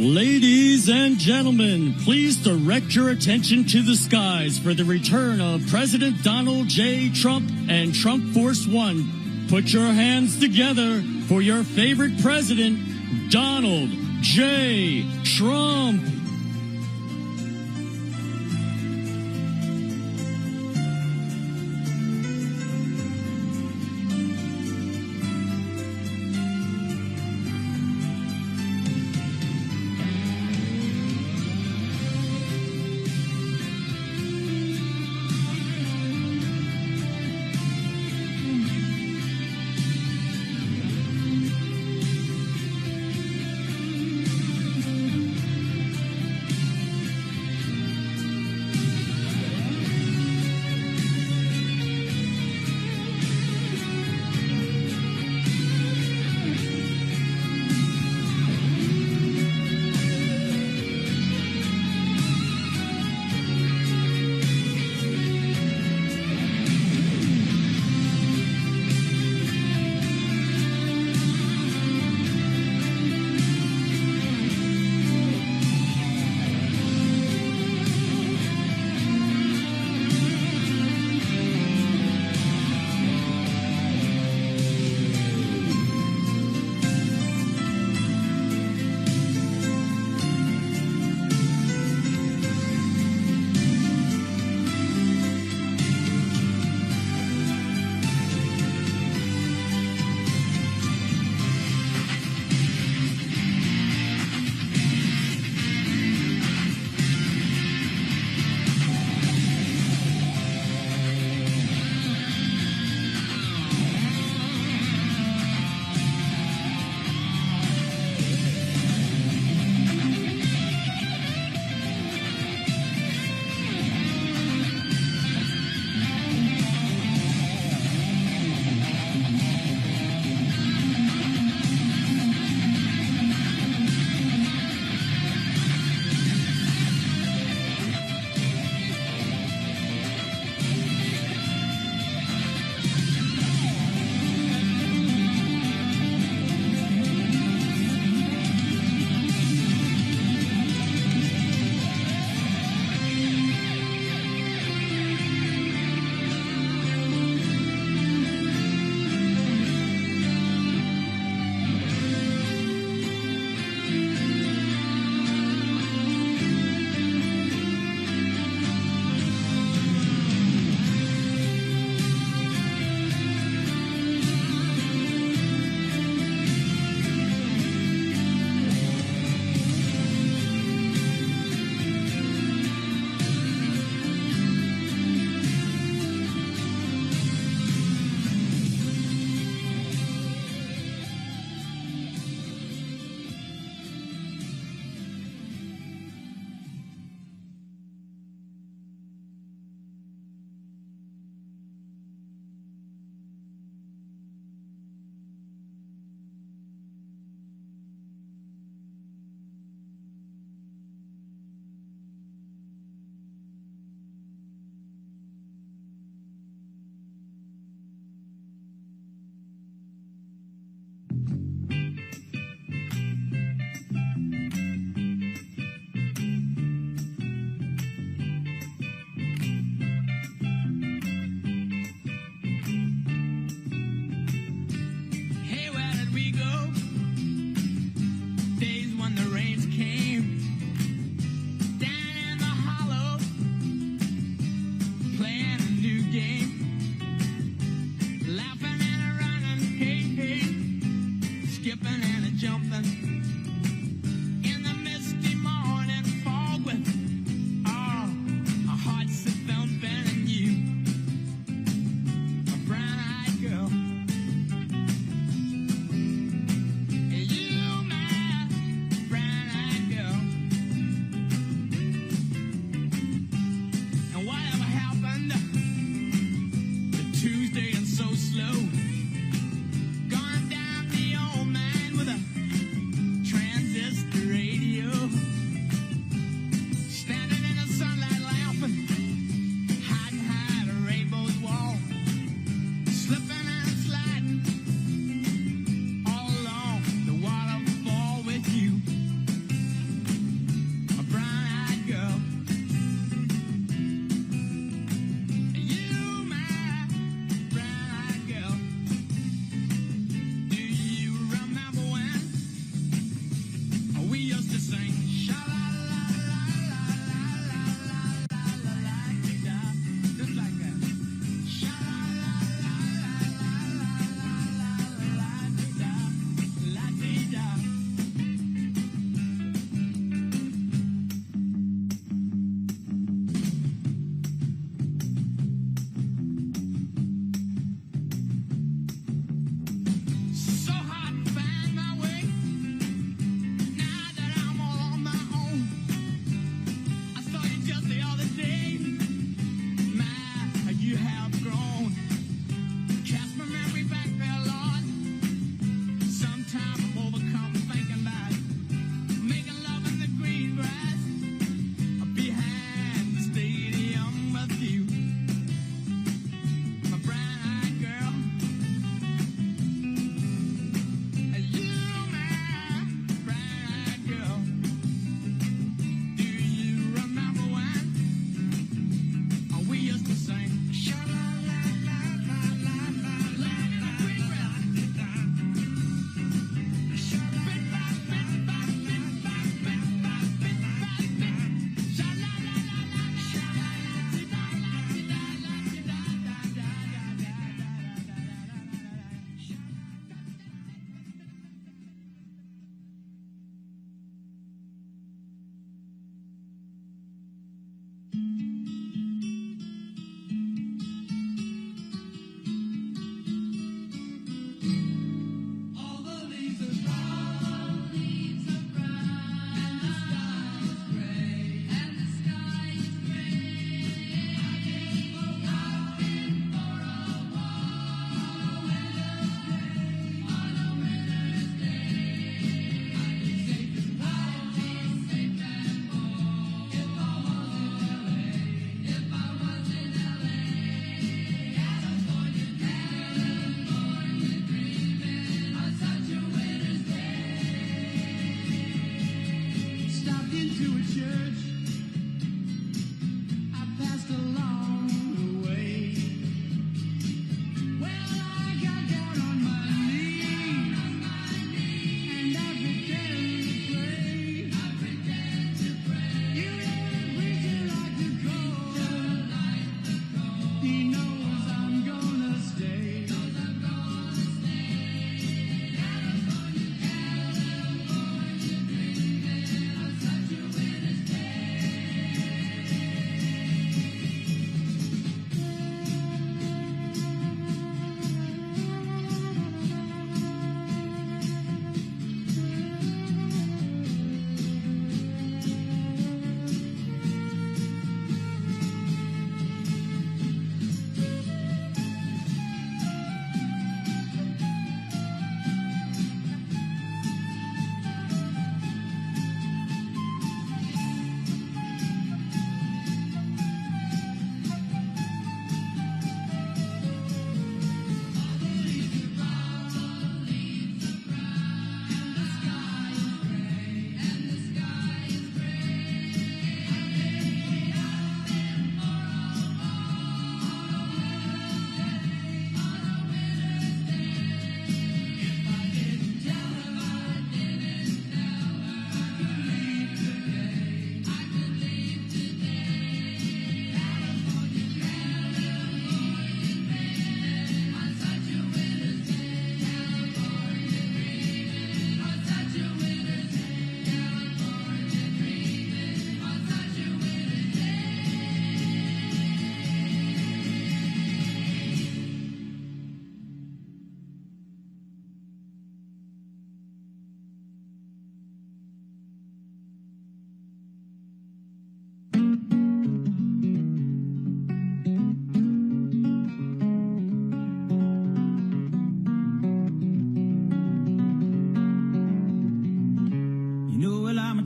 Ladies and gentlemen, please direct your attention to the skies for the return of President Donald J. Trump and Trump Force One. Put your hands together for your favorite president, Donald J. Trump.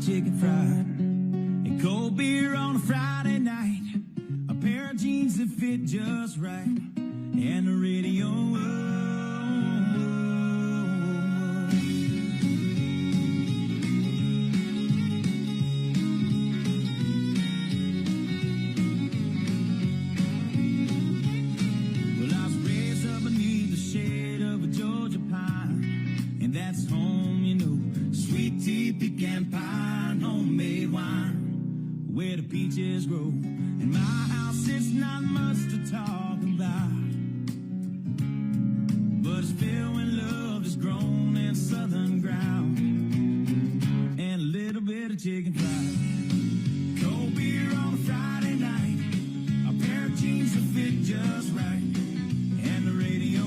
chicken fried, and cold beer on a Friday night, a pair of jeans that fit just right, and the radio. That's home, you know, sweet tea, pecan pie, and homemade wine, where the peaches grow. In my house, it's not much to talk about, but it's filled with love that's grown in southern ground, and a little bit of chicken fried, cold beer on a Friday night, a pair of jeans that fit just right, and the radio.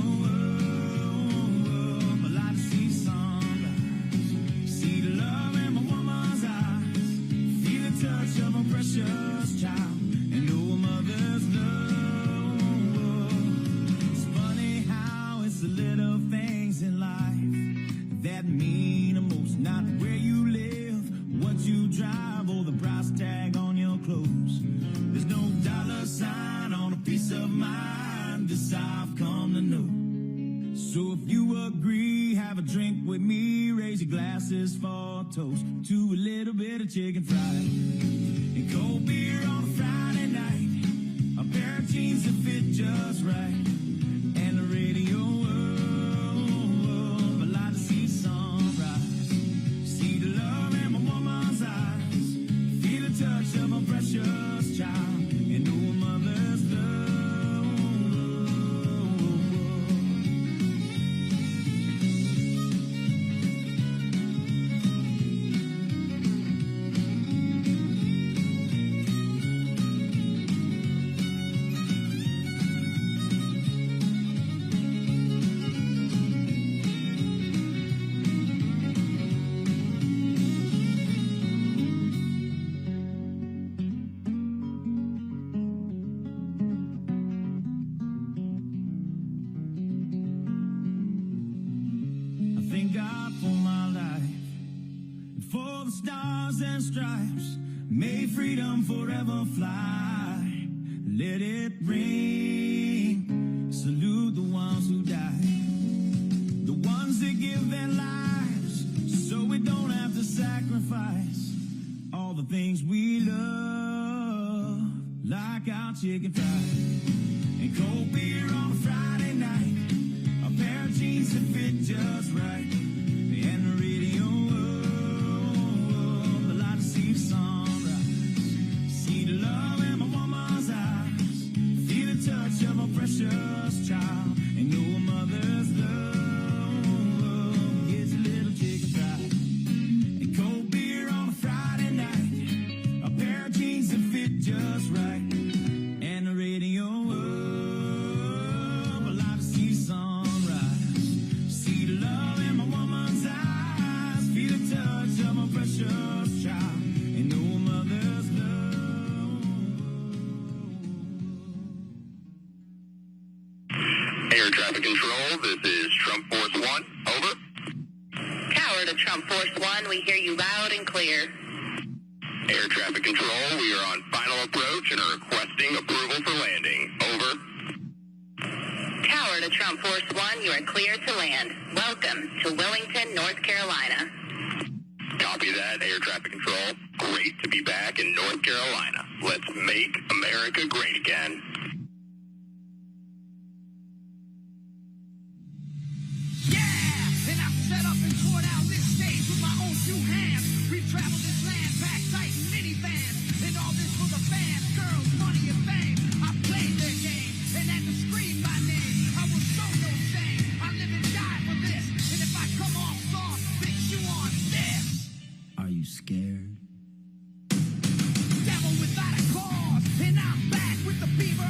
Touch of a precious child and know a mother's love. It's funny how it's the little things in life that mean the most. Not where you live, what you drive, or the price tag on your clothes. There's no dollar sign on a piece of mind. This I've come to know. So if you agree, have a drink with me. Raise your glasses for a toast to a little bit of chicken fried and cold beer on a Friday night, a pair of jeans that fit just right, and the radio. I like to see sunrise, see the love in my woman's eyes, feel the touch of a precious child, and know a mother's love. Thank God for my life and for the stars and stripes. May freedom forever fly. Let it ring. Salute the ones who died, the ones that give their lives so we don't have to sacrifice all the things we love, like our chicken fried and cold beer on a Friday night, a pair of jeans that fit just right, and the radio. I like to see the sunrise, see the love in my woman's eyes, feel the touch of a precious child, and know a mother's love. Gets a little chicken fried and cold beer on a Friday night, a pair of jeans that fit just right, and the radio. Air traffic control, this is Trump Force 1, over. Tower to Trump Force 1, we hear you loud and clear. Air traffic control, we are on final approach and are requesting approval for landing, over. Tower to Trump Force 1, you are clear to land. Welcome to Wilmington, North Carolina. Copy that, air traffic control. Great to be back in North Carolina. Let's make America great again. Set up and tore down this stage with my own two hands. We've traveled this land, packed tight in minivans. And all this for the fans, girls, money and fame. I played their game and had to scream my name. I will show no shame. I live and die for this. And if I come off soft, fix you on this. Are you scared? Devil without a cause. And I'm back with the fever.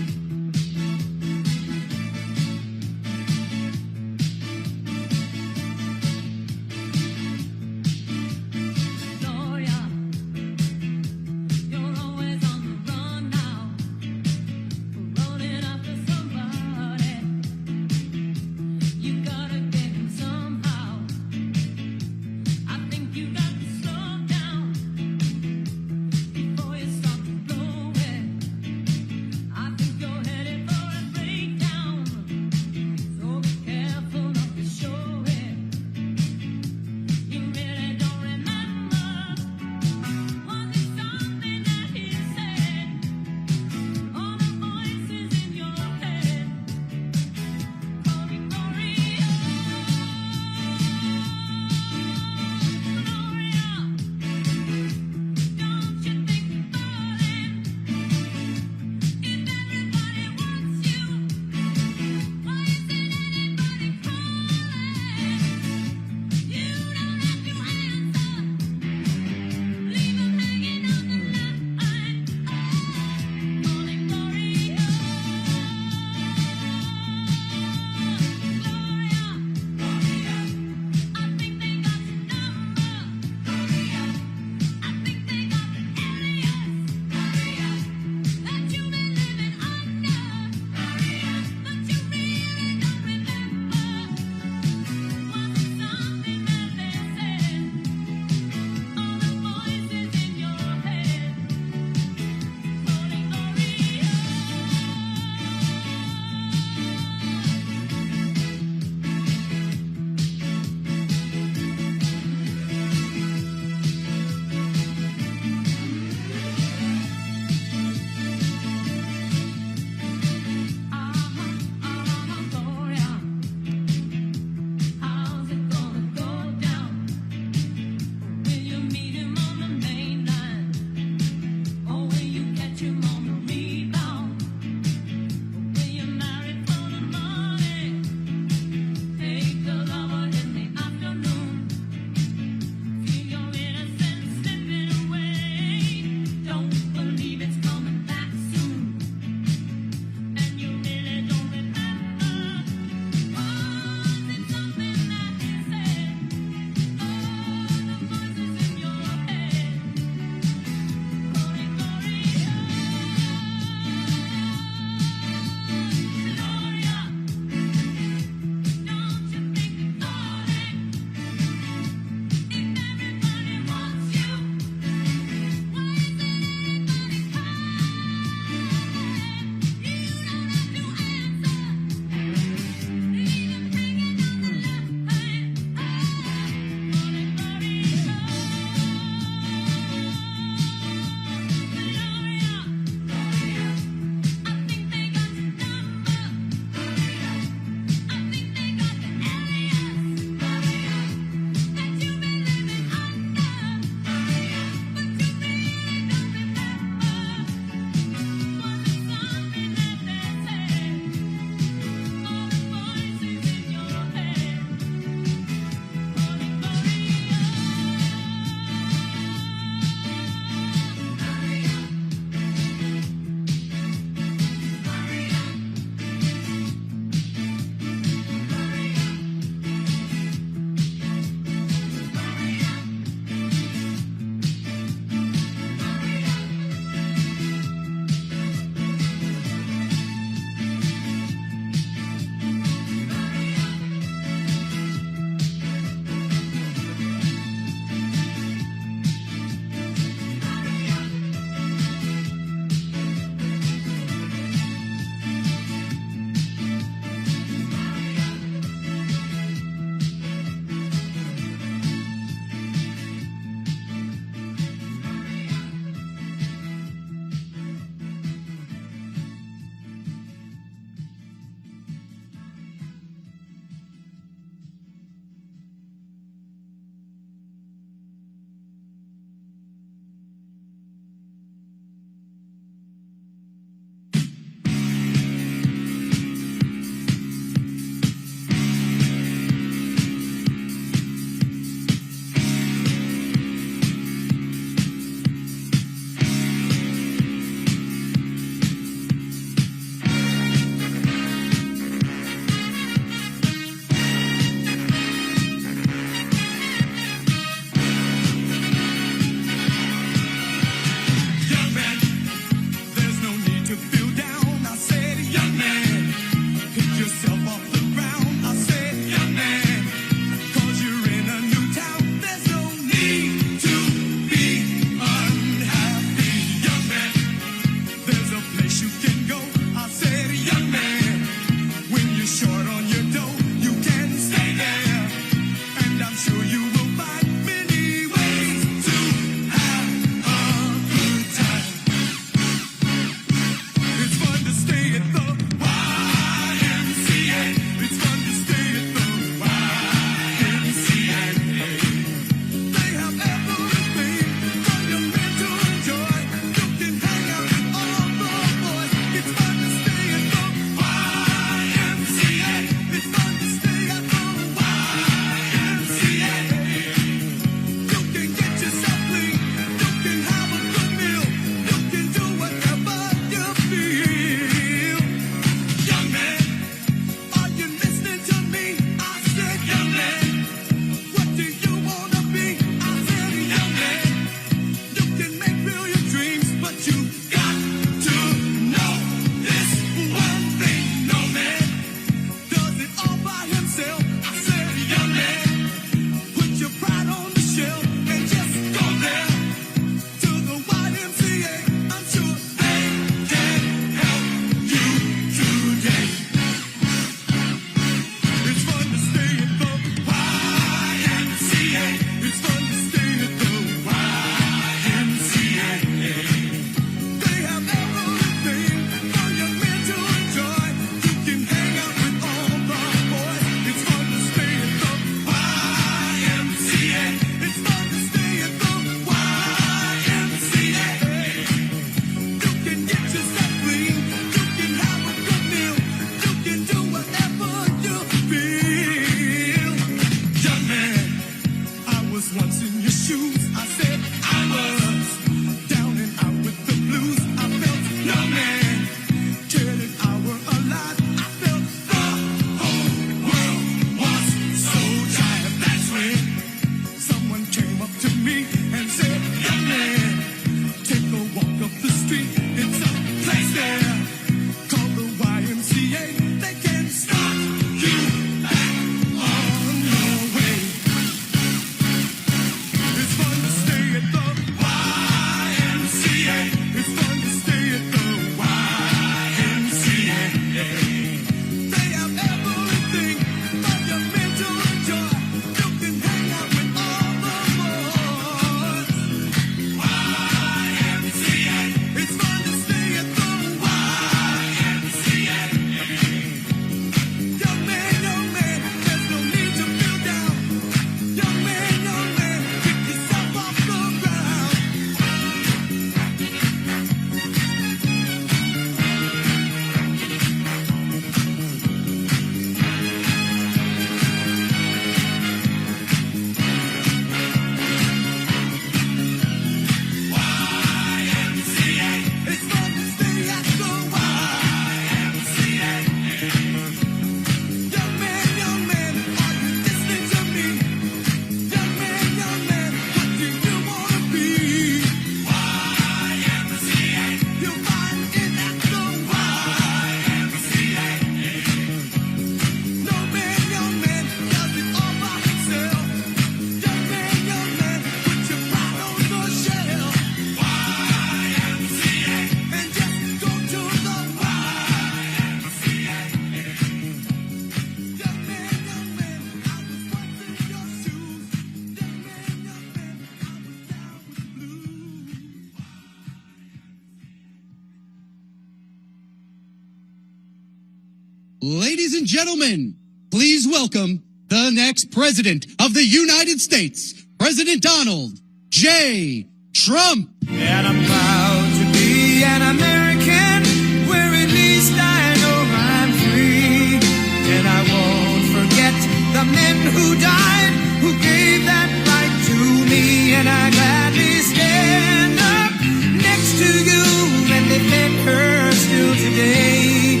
Ladies and gentlemen, please welcome the next president of the United States, President Donald J. Trump. And I'm proud to be an American, where at least I know I'm free. And I won't forget the men who died, who gave that right to me. And I gladly stand up next to you and defend her still today.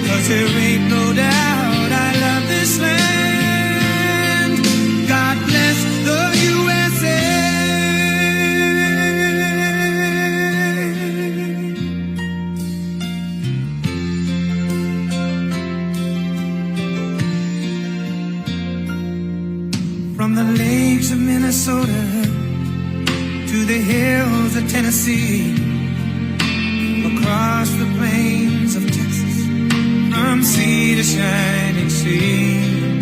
'Cause there ain't no doubt I love this land. God bless the USA. From the lakes of Minnesota to the hills of Tennessee, across the plains of Texas, from sea to shining sea,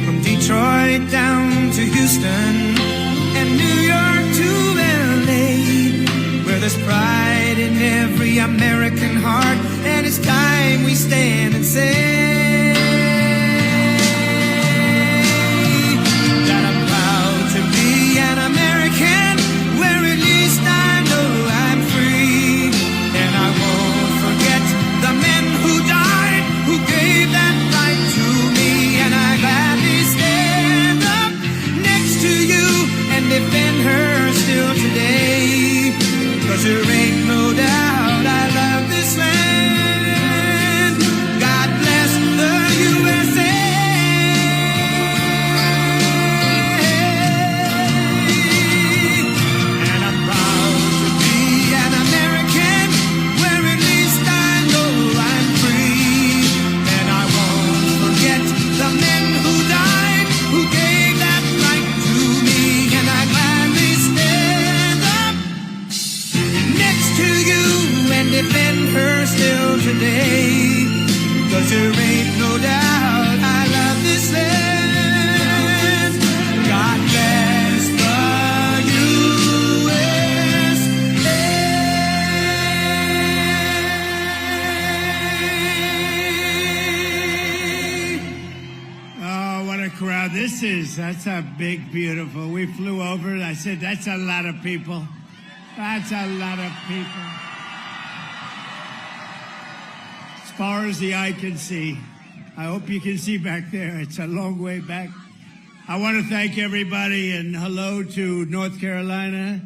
from Detroit down to Houston and New York to LA, where there's pride in every American heart, and it's time we stand and say that I'm proud to be an American, where at least I know I'm free. And I won't forget the men who died, who gave that right to me. And I gladly stand up next to you and defend her still today. 'Cause there ain't no doubt I love this land. God bless the USA. And I'm proud to be an American, where at least I know I'm free. And I won't forget the men who died, who gave that right to me. And I gladly stand up next to you and defend her still today. 'Cause there ain't no doubt I love this land. God bless the USA. Oh, what a crowd this is. That's a big, beautiful. We flew over. I said, that's a lot of people. That's a lot of people. As far as the eye can see. I hope you can see back there. It's a long way back. I want to thank everybody and hello to North Carolina.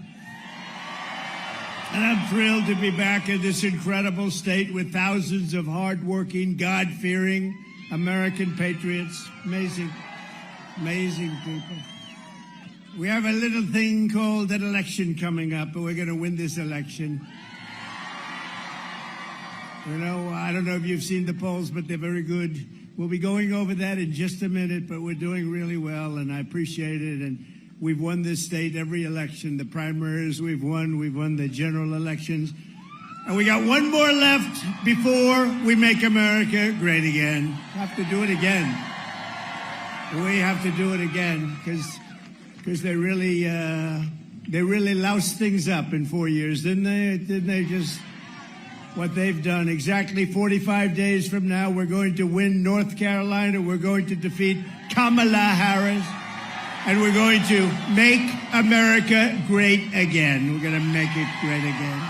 And I'm thrilled to be back in this incredible state with thousands of hardworking, God-fearing American patriots. Amazing, amazing people. We have a little thing called an election coming up, but we're going to win this election. You know, I don't know if you've seen the polls, but they're very good. We'll be going over that in just a minute, but we're doing really well, and I appreciate it. And we've won this state every election. The primaries we've won the general elections. And we got one more left before we make America great again. Have to do it again. We have to do it again because they really loused things up in 4 years, didn't they? Didn't they just what they've done? Exactly 45 days from now, we're going to win North Carolina. We're going to defeat Kamala Harris. And we're going to make America great again. We're going to make it great again.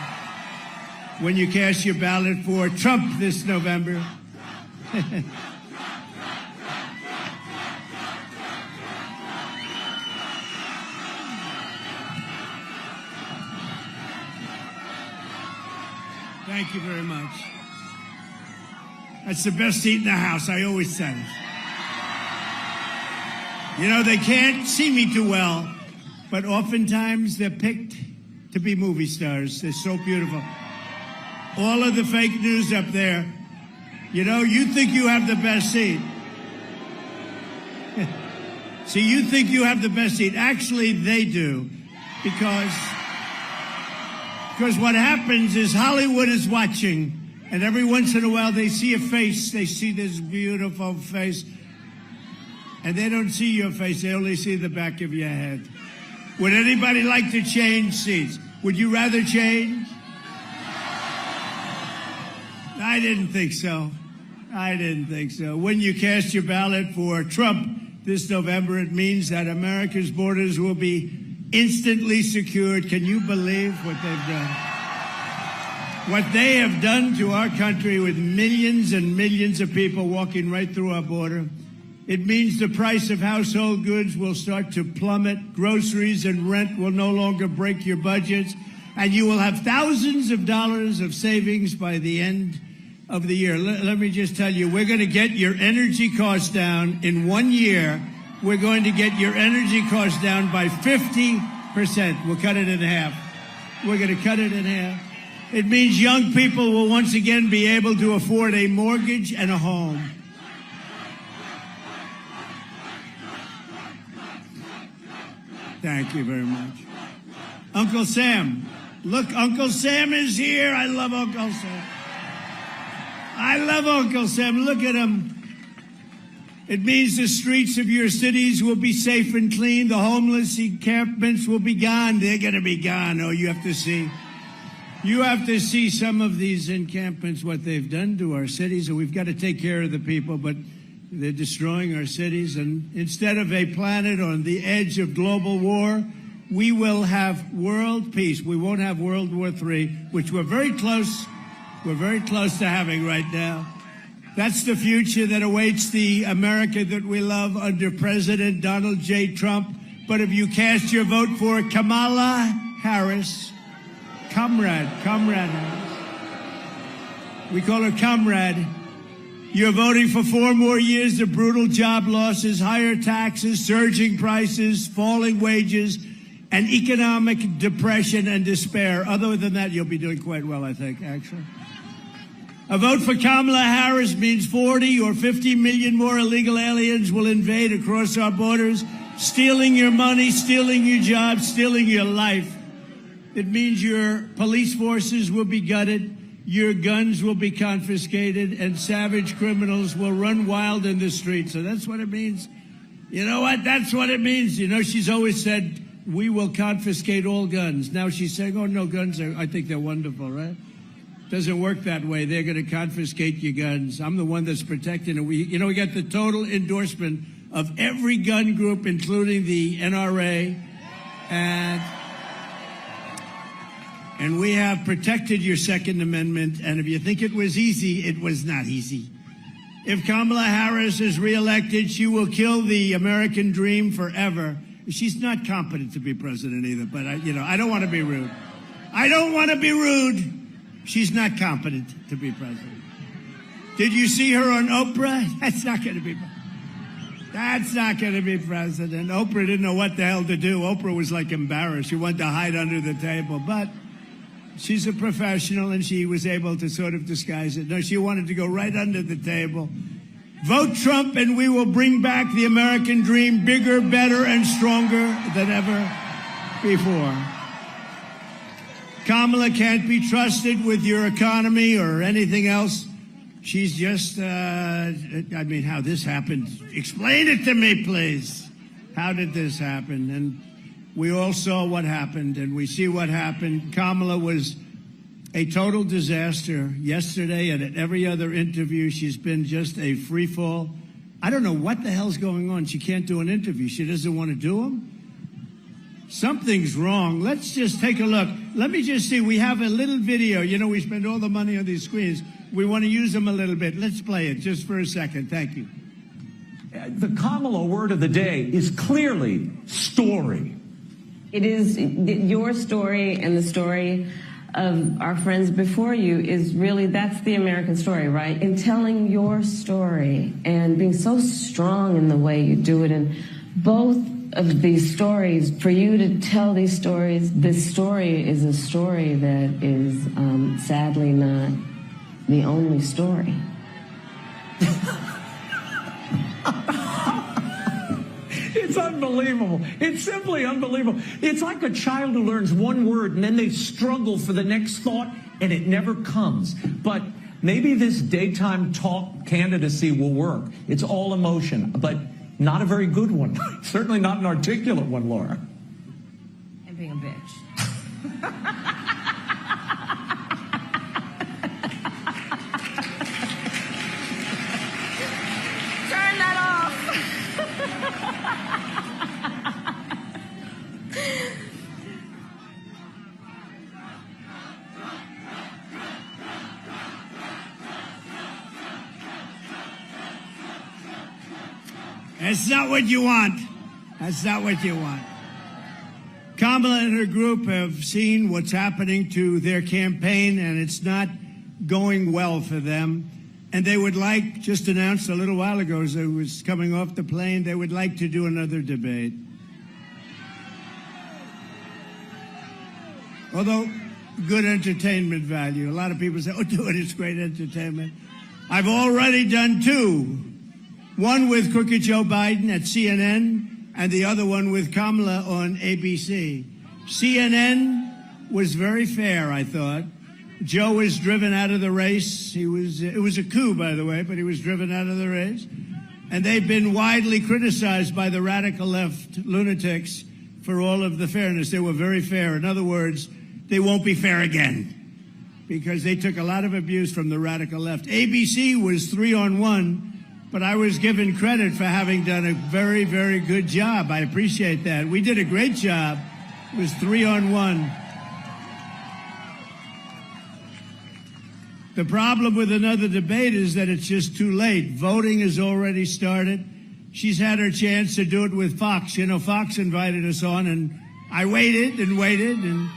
When you cast your ballot for Trump this November, thank you very much. That's the best seat in the House. I always said it. You know, they can't see me too well, but oftentimes they're picked to be movie stars. They're so beautiful. All of the fake news up there, you know, you think you have the best seat. See, you think you have the best seat. Actually, they do. Because what happens is Hollywood is watching, and every once in a while they see a face. They see this beautiful face. And they don't see your face. They only see the back of your head. Would anybody like to change seats? Would you rather change? I didn't think so. I didn't think so. When you cast your ballot for Trump this November, it means that America's borders will be instantly secured. Can you believe what they've done? What they have done to our country with millions and millions of people walking right through our border. It means the price of household goods will start to plummet. Groceries and rent will no longer break your budgets. And you will have thousands of dollars of savings by the end of the year. Let me just tell you, we're going to get your energy costs down in 1 year. We're going to get your energy costs down by 50%. We'll cut it in half. We're going to cut it in half. It means young people will once again be able to afford a mortgage and a home. Thank you very much. Uncle Sam. Look, Uncle Sam is here. I love Uncle Sam. I love Uncle Sam. Look at him. It means the streets of your cities will be safe and clean. The homeless encampments will be gone. They're going to be gone. Oh, you have to see. You have to see some of these encampments, what they've done to our cities. And we've got to take care of the people, but they're destroying our cities. And instead of a planet on the edge of global war, we will have world peace. We won't have World War III, which we're very close to having right now. That's the future that awaits the America that we love under President Donald J. Trump. But if you cast your vote for Kamala Harris, Comrade Harris, we call her Comrade, you're voting for 4 more years of brutal job losses, higher taxes, surging prices, falling wages, and economic depression and despair. Other than that, you'll be doing quite well, I think, actually. A vote for Kamala Harris means 40 or 50 million more illegal aliens will invade across our borders, stealing your money, stealing your jobs, stealing your life. It means your police forces will be gutted, your guns will be confiscated, and savage criminals will run wild in the streets. So that's what it means. You know what? That's what it means. You know, she's always said, we will confiscate all guns. Now she's saying, oh, no, guns I think they're wonderful, right? Doesn't work that way. They're going to confiscate your guns. I'm the one that's protecting it. We got the total endorsement of every gun group, including the NRA. And we have protected your Second Amendment. And if you think it was easy, it was not easy. If Kamala Harris is reelected, she will kill the American dream forever. She's not competent to be president either, but I don't want to be rude. I don't want to be rude. She's not competent to be president. Did you see her on Oprah? That's not going to be president. Oprah didn't know what the hell to do. Oprah was like embarrassed. She wanted to hide under the table, but she's a professional and she was able to sort of disguise it. No, she wanted to go right under the table. Vote Trump and we will bring back the American dream bigger, better, and stronger than ever before. Kamala can't be trusted with your economy or anything else. She's just, how this happened. Explain it to me, please. How did this happen? And we all saw what happened, and we see what happened. Kamala was a total disaster yesterday, and at every other interview, she's been just a free fall. I don't know what the hell's going on. She can't do an interview. She doesn't want to do them. Something's wrong. Let's just take a look. Let me just see. We have a little video. You know, we spend all the money on these screens. We want to use them a little bit. Let's play it just for a second. Thank you. The Kamala word of the day is clearly story. It is your story and the story of our friends before you is really, that's the American story, right? In telling your story and being so strong in the way you do it. And both of these stories, for you to tell these stories, this story is a story that is sadly not the only story. It's unbelievable. It's simply unbelievable. It's like a child who learns one word and then they struggle for the next thought and it never comes. But maybe this daytime talk candidacy will work. It's all emotion, but not a very good one. Certainly not an articulate one, Laura. And being a bitch. That's not what you want. That's not what you want. Kamala and her group have seen what's happening to their campaign, and it's not going well for them. And they would like, just announced a little while ago as I was coming off the plane, they would like to do another debate. Although, good entertainment value. A lot of people say, oh, do it, it's great entertainment. I've already done two. One with Crooked Joe Biden at CNN, and the other one with Kamala on ABC. CNN was very fair, I thought. Joe was driven out of the race. It was a coup, by the way, but he was driven out of the race. And they've been widely criticized by the radical left lunatics for all of the fairness. They were very fair. In other words, they won't be fair again because they took a lot of abuse from the radical left. ABC was 3-on-1, but I was given credit for having done a very, very good job. I appreciate that. We did a great job. It was 3-on-1. The problem with another debate is that it's just too late. Voting has already started. She's had her chance to do it with Fox. You know, Fox invited us on, and I waited, and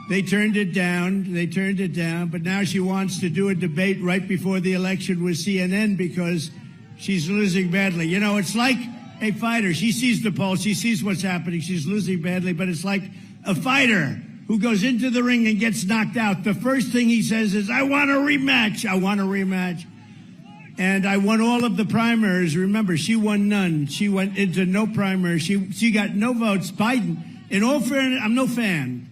they turned it down. They turned it down. But now she wants to do a debate right before the election with CNN because she's losing badly. You know, it's like a fighter. She sees the polls. She sees what's happening. She's losing badly, but it's like a fighter who goes into the ring and gets knocked out. The first thing he says is, I want a rematch. I want a rematch. And I won all of the primaries. Remember, she won none. She went into no primary. She got no votes. Biden, in all fairness, I'm no fan,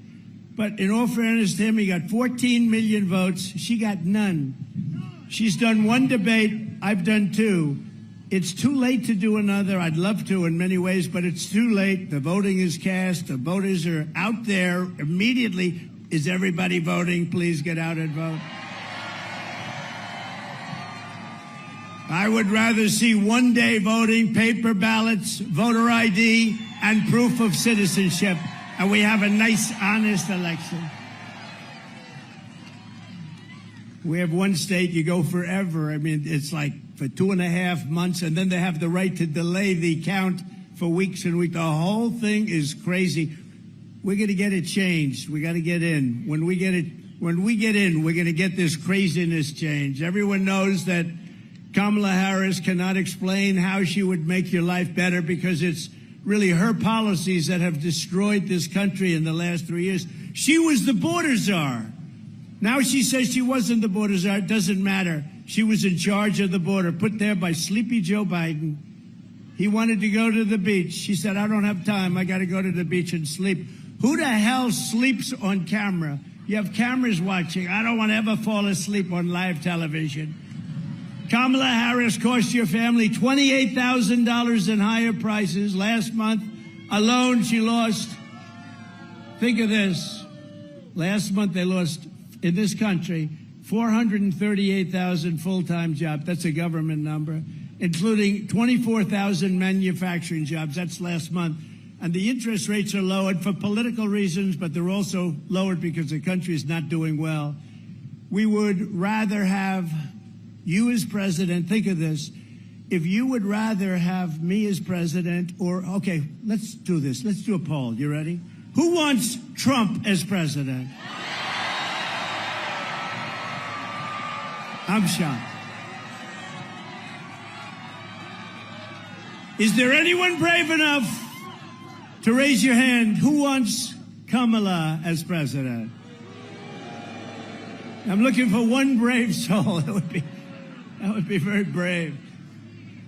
but in all fairness to him, he got 14 million votes. She got none. She's done one debate. I've done two. It's too late to do another. I'd love to in many ways, but it's too late. The voting is cast. The voters are out there immediately. Is everybody voting? Please get out and vote. I would rather see one-day voting, paper ballots, voter ID, and proof of citizenship, and we have a nice, honest election. We have one state, you go forever. I mean, it's like for 2.5 months, and then they have the right to delay the count for weeks and weeks. The whole thing is crazy. We're going to get it changed. We got to get in. When we get in, we're going to get this craziness changed. Everyone knows that Kamala Harris cannot explain how she would make your life better because it's really her policies that have destroyed this country in the last 3 years. She was the border czar. Now she says she wasn't the border czar. It doesn't matter. She was in charge of the border, put there by Sleepy Joe Biden. He wanted to go to the beach. She said, I don't have time. I got to go to the beach and sleep. Who the hell sleeps on camera? You have cameras watching. I don't want to ever fall asleep on live television. Kamala Harris cost your family $28,000 in higher prices. Last month alone, she lost, think of this, last month they lost, in this country, 438,000 full-time jobs. That's a government number, including 24,000 manufacturing jobs. That's last month. And the interest rates are lowered for political reasons, but they're also lowered because the country is not doing well. We would rather have you as president. Think of this. If you would rather have me as president or, okay, let's do this. Let's do a poll. You ready? Who wants Trump as president? I'm shocked. Is there anyone brave enough to raise your hand? Who wants Kamala as president? I'm looking for one brave soul. That would be very brave.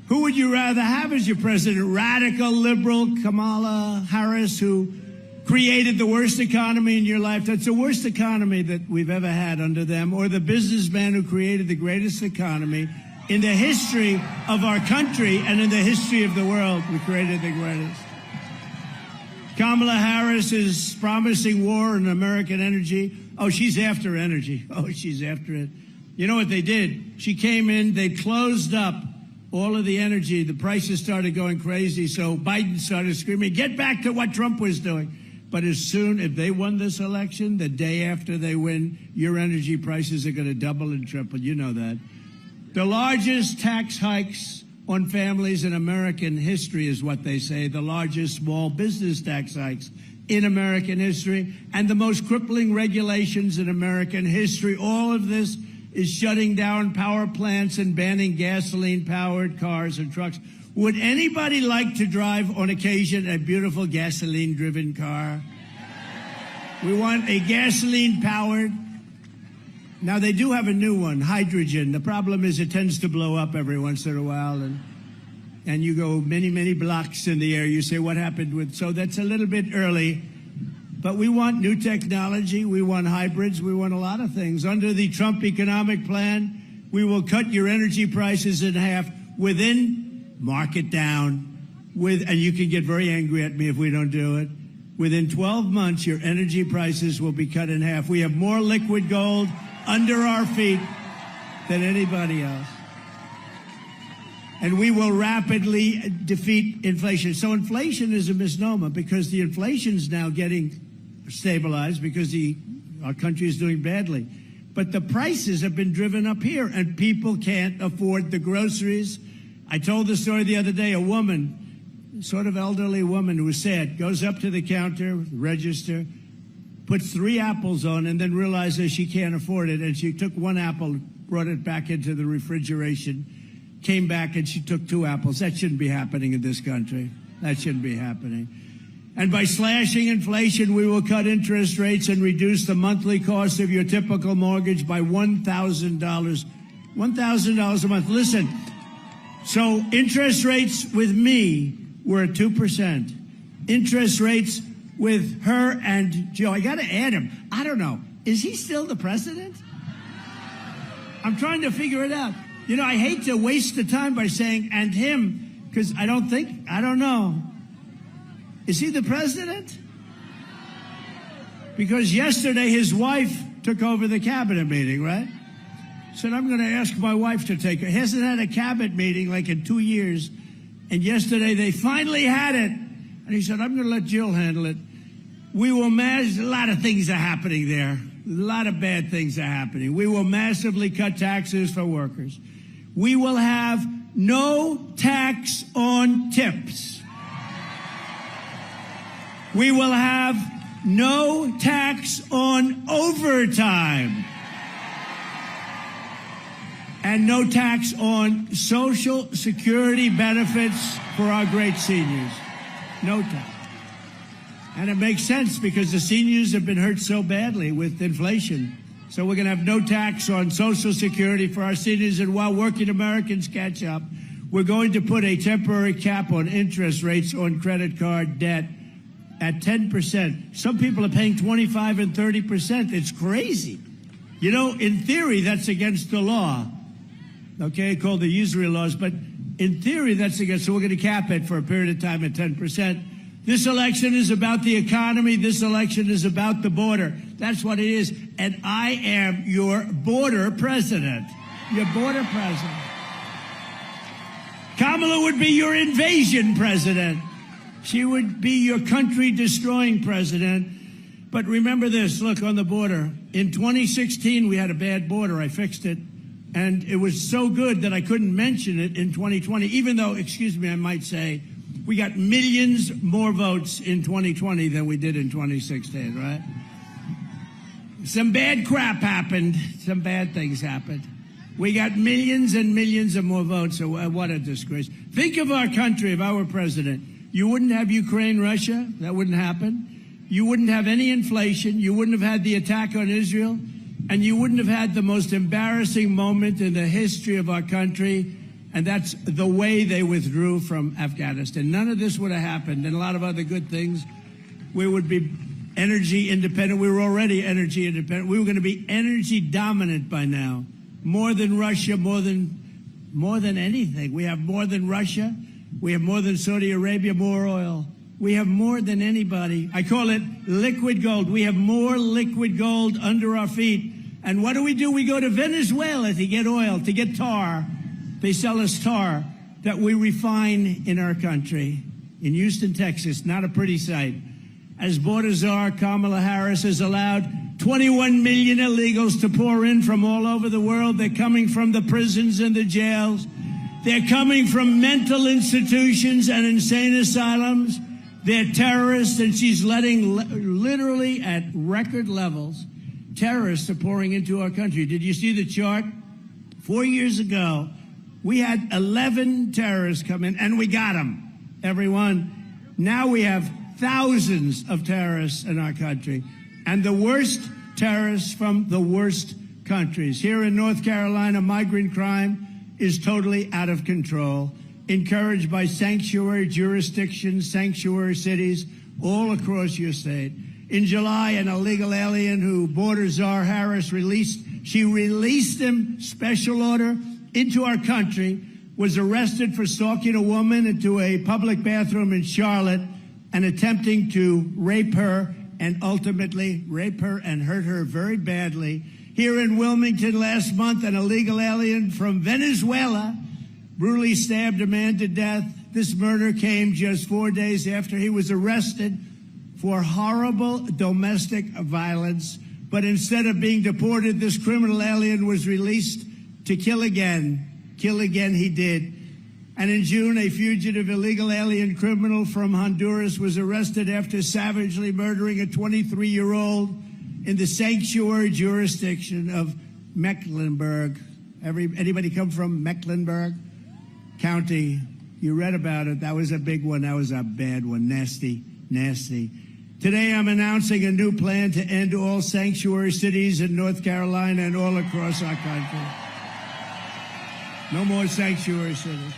Who would you rather have as your president? Radical liberal Kamala Harris, who created the worst economy in your life. That's the worst economy that we've ever had under them. Or the businessman who created the greatest economy in the history of our country and in the history of the world. We created the greatest. Kamala Harris is promising war on American energy. Oh, she's after energy. Oh, she's after it. You know what they did? She came in, they closed up all of the energy. The prices started going crazy. So Biden started screaming, get back to what Trump was doing. But as soon as they won this election, the day after they win, your energy prices are going to double and triple. You know that. The largest tax hikes on families in American history, is what they say, the largest small business tax hikes in American history, and the most crippling regulations in American history. All of this is shutting down power plants and banning gasoline-powered cars and trucks. Would anybody like to drive, on occasion, a beautiful gasoline-driven car? We want a gasoline-powered. Now, they do have a new one, hydrogen. The problem is it tends to blow up every once in a while, and you go many, many blocks in the air. You say, what happened with... So that's a little bit early. But we want new technology. We want hybrids. We want a lot of things. Under the Trump economic plan, we will cut your energy prices in half within, mark it down, and you can get very angry at me if we don't do it. Within 12 months, your energy prices will be cut in half. We have more liquid gold under our feet than anybody else. And we will rapidly defeat inflation. So inflation is a misnomer because the inflation's now getting stabilized because our country is doing badly. But the prices have been driven up here, and people can't afford the groceries. I told the story the other day. A woman, sort of elderly woman who was sad, goes up to the counter, register, puts 3 apples on, and then realizes she can't afford it. And she took 1 apple, brought it back into the refrigeration, came back, and she took 2 apples. That shouldn't be happening in this country. That shouldn't be happening. And by slashing inflation, we will cut interest rates and reduce the monthly cost of your typical mortgage by $1,000. $1,000 a month. Listen, so interest rates with me were at 2%. Interest rates with her and Joe, I got to add him. I don't know. Is he still the president? I'm trying to figure it out. You know, I hate to waste the time by saying and him, because I don't know. Is he the president? Because yesterday his wife took over the cabinet meeting, right? Said, I'm going to ask my wife to take it. He hasn't had a cabinet meeting like in 2 years. And yesterday they finally had it. And he said, I'm going to let Jill handle it. We will a lot of things are happening there. A lot of bad things are happening. We will massively cut taxes for workers. We will have no tax on tips. We will have no tax on overtime. And no tax on Social Security benefits for our great seniors. No tax. And it makes sense because the seniors have been hurt so badly with inflation. So we're going to have no tax on Social Security for our seniors. And while working Americans catch up, we're going to put a temporary cap on interest rates on credit card debt at 10%. Some people are paying 25 and 30%. It's crazy. You know, in theory, that's against the law. Okay, called the usury laws. But in theory, that's against. So we're going to cap it for a period of time at 10%. This election is about the economy. This election is about the border. That's what it is. And I am your border president. Your border president. Kamala would be your invasion president. She would be your country-destroying president. But remember this, look, on the border. In 2016, we had a bad border. I fixed it. And it was so good that I couldn't mention it in 2020, even though, excuse me, I might say, we got millions more votes in 2020 than we did in 2016, right? Some bad crap happened. Some bad things happened. We got millions and millions of more votes. So what a disgrace. Think of our country if I were president. You wouldn't have Ukraine, Russia. That wouldn't happen. You wouldn't have any inflation. You wouldn't have had the attack on Israel. And you wouldn't have had the most embarrassing moment in the history of our country. And that's the way they withdrew from Afghanistan. None of this would have happened. And a lot of other good things. We would be energy independent. We were already energy independent. We were going to be energy dominant by now. More than Russia, more than anything. We have more than Russia. We have more than Saudi Arabia, more oil. We have more than anybody. I call it liquid gold. We have more liquid gold under our feet. And what do? We go to Venezuela to get oil, to get tar. They sell us tar that we refine in our country. In Houston, Texas, not a pretty sight. As border czar, Kamala Harris has allowed 21 million illegals to pour in from all over the world. They're coming from the prisons and the jails. They're coming from mental institutions and insane asylums. They're terrorists, and she's letting, literally at record levels, terrorists are pouring into our country. Did you see the chart? 4 years ago, we had 11 terrorists come in, and we got them, everyone. Now we have thousands of terrorists in our country, and the worst terrorists from the worst countries. Here in North Carolina, migrant crime is totally out of control, encouraged by sanctuary jurisdictions, sanctuary cities all across your state. In July, an illegal alien who Border Czar Harris released him, special order, into our country, was arrested for stalking a woman into a public bathroom in Charlotte and attempting to rape her and ultimately rape her and hurt her very badly. Here in Wilmington last month, an illegal alien from Venezuela brutally stabbed a man to death. This murder came just 4 days after he was arrested for horrible domestic violence. But instead of being deported, this criminal alien was released to kill again. Kill again he did. And in June, a fugitive illegal alien criminal from Honduras was arrested after savagely murdering a 23-year-old in the sanctuary jurisdiction of Mecklenburg. Anybody come from Mecklenburg County? You read about it. That was a big one. That was a bad one. Nasty, nasty. Today, I'm announcing a new plan to end all sanctuary cities in North Carolina and all across our country. No more sanctuary cities.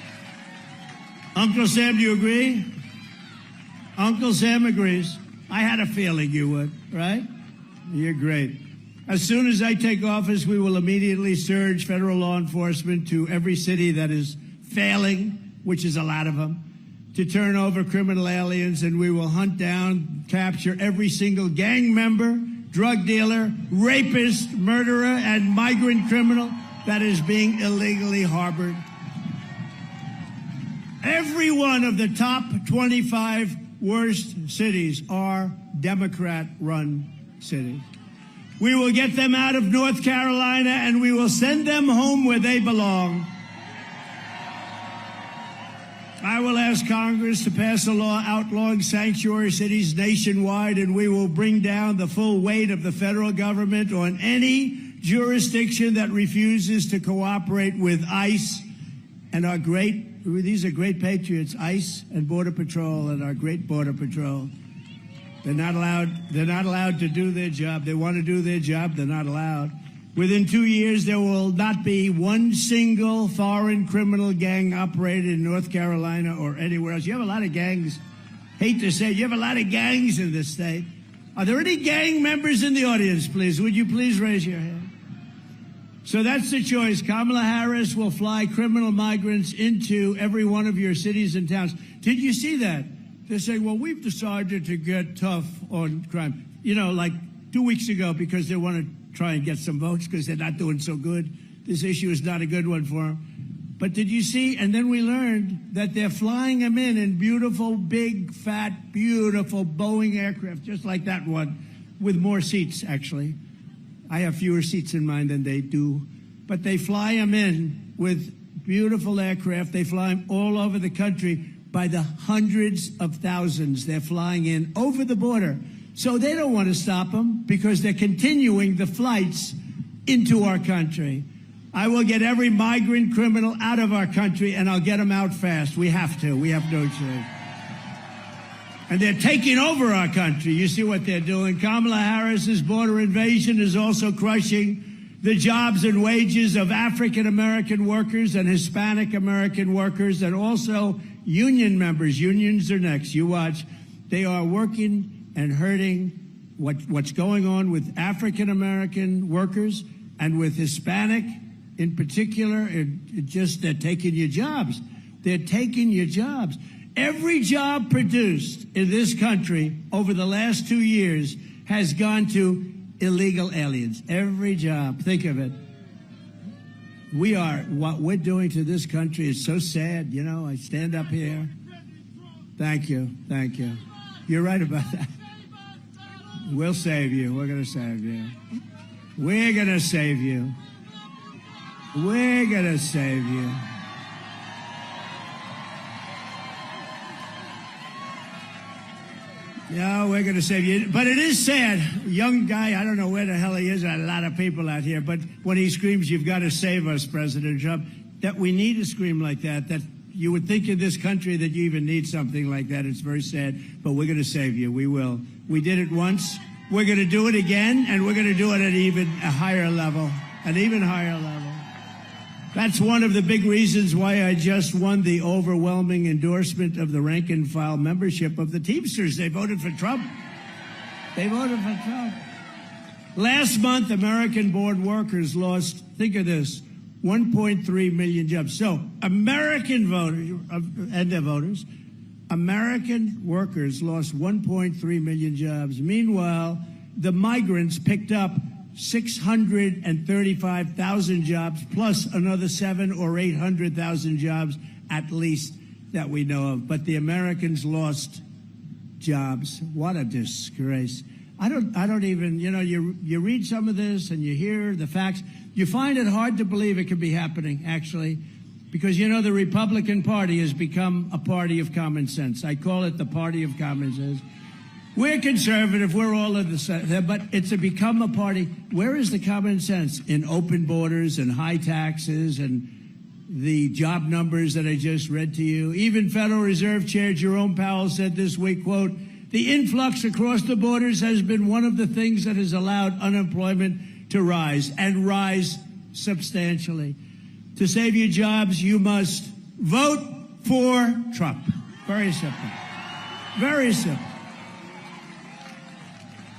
Uncle Sam, do you agree? Uncle Sam agrees. I had a feeling you would, right? You're great. As soon as I take office, we will immediately surge federal law enforcement to every city that is failing, which is a lot of them, to turn over criminal aliens, and we will hunt down, capture every single gang member, drug dealer, rapist, murderer, and migrant criminal that is being illegally harbored. Every one of the top 25 worst cities are Democrat-run cities. We will get them out of North Carolina, and we will send them home where they belong. I will ask Congress to pass a law outlawing sanctuary cities nationwide, and we will bring down the full weight of the federal government on any jurisdiction that refuses to cooperate with ICE and our these are great patriots, ICE and Border Patrol and our great Border Patrol. They're not allowed to do their job. They want to do their job. They're not allowed. Within 2 years, there will not be one single foreign criminal gang operated in North Carolina or anywhere else. You have a lot of gangs. Hate to say it, you have a lot of gangs in this state. Are there any gang members in the audience, please? Would you please raise your hand? So that's the choice. Kamala Harris will fly criminal migrants into every one of your cities and towns. Did you see that? They're saying, well, we've decided to get tough on crime. You know, like 2 weeks ago, because they want to try and get some votes because they're not doing so good. This issue is not a good one for them. But did you see? And then we learned that they're flying them in beautiful, big, fat, beautiful Boeing aircraft, just like that one, with more seats, actually. I have fewer seats in mine than they do. But they fly them in with beautiful aircraft. They fly them all over the country by the hundreds of thousands. They're flying in over the border. So they don't want to stop them because they're continuing the flights into our country. I will get every migrant criminal out of our country, and I'll get them out fast. We have to. We have no choice. And they're taking over our country. You see what they're doing. Kamala Harris's border invasion is also crushing the jobs and wages of African-American workers and Hispanic-American workers, and also union members. Unions are next. You watch. They are working and hurting what's going on with African-American workers and with Hispanic in particular. They're taking your jobs. They're taking your jobs. Every job produced in this country over the last 2 years has gone to illegal aliens. Every job. Think of it. What we're doing to this country is so sad. You know, I stand up here. Thank you. Thank you. You're right about that. We'll save you. We're going to save you. We're going to save you. We're going to save you. No, we're going to save you. But it is sad. Young guy, I don't know where the hell he is. There are a lot of people out here. But when he screams, you've got to save us, President Trump, that we need a scream like that, that you would think in this country that you even need something like that. It's very sad. But we're going to save you. We will. We did it once. We're going to do it again. And we're going to do it at even a higher level. An even higher level. That's one of the big reasons why I just won the overwhelming endorsement of the rank and file membership of the Teamsters. They voted for Trump. They voted for Trump. Last month, American-born workers lost, think of this, 1.3 million jobs. So American voters and their voters, American workers lost 1.3 million jobs. Meanwhile, the migrants picked up 635,000 jobs, plus another 700,000 or 800,000 jobs at least that we know of. But the Americans lost jobs. What a disgrace. I don't even, you read some of this and you hear the facts. You find it hard to believe it could be happening, actually, because, the Republican Party has become a party of common sense. I call it the party of common sense. We're conservative. We're all of the same, but it's become a party. Where is the common sense? In open borders and high taxes and the job numbers that I just read to you. Even Federal Reserve Chair Jerome Powell said this week, quote, the influx across the borders has been one of the things that has allowed unemployment to rise and rise substantially. To save your jobs, you must vote for Trump. Very simple. Very simple.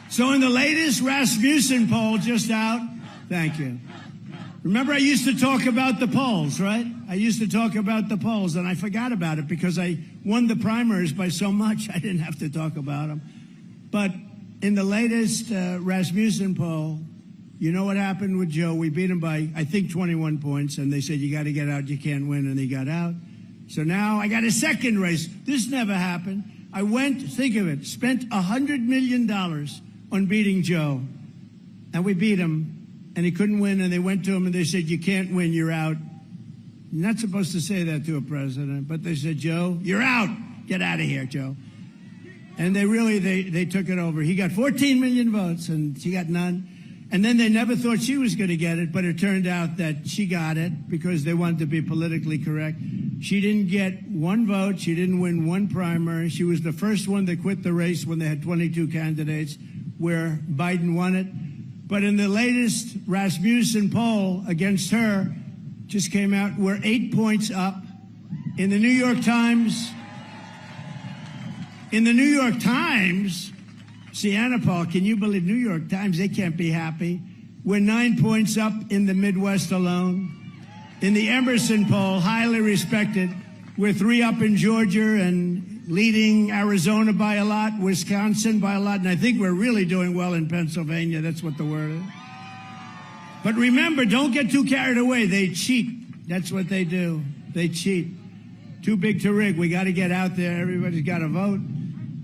So in the latest Rasmussen poll just out, thank you. Remember I used to talk about the polls, right? I used to talk about the polls, and I forgot about it because I won the primaries by so much I didn't have to talk about them. But in the latest Rasmussen poll, you know what happened with Joe? We beat him by, I think, 21 points, and they said, you got to get out, you can't win, and he got out. So now I got a second race. This never happened. I went, think of it, spent $100 million on beating Joe, and we beat him, and he couldn't win, and they went to him and they said, you can't win, you're out. You're not supposed to say that to a president, but they said, Joe, you're out. Get out of here, Joe. And they took it over. He got 14 million votes, and she got none. And then they never thought she was going to get it, but it turned out that she got it because they wanted to be politically correct. She didn't get one vote. She didn't win one primary. She was the first one that quit the race when they had 22 candidates, where Biden won it. But in the latest Rasmussen poll against her, just came out, we're 8 points up. In the New York Times, Siena Paul, can you believe New York Times? They can't be happy. We're 9 points up in the Midwest alone. In the Emerson poll, highly respected, we're 3 up in Georgia and leading Arizona by a lot, Wisconsin by a lot, and I think we're really doing well in Pennsylvania. That's what the word is. But remember, don't get too carried away. They cheat. That's what they do. They cheat. Too big to rig. We got to get out there. Everybody's got to vote.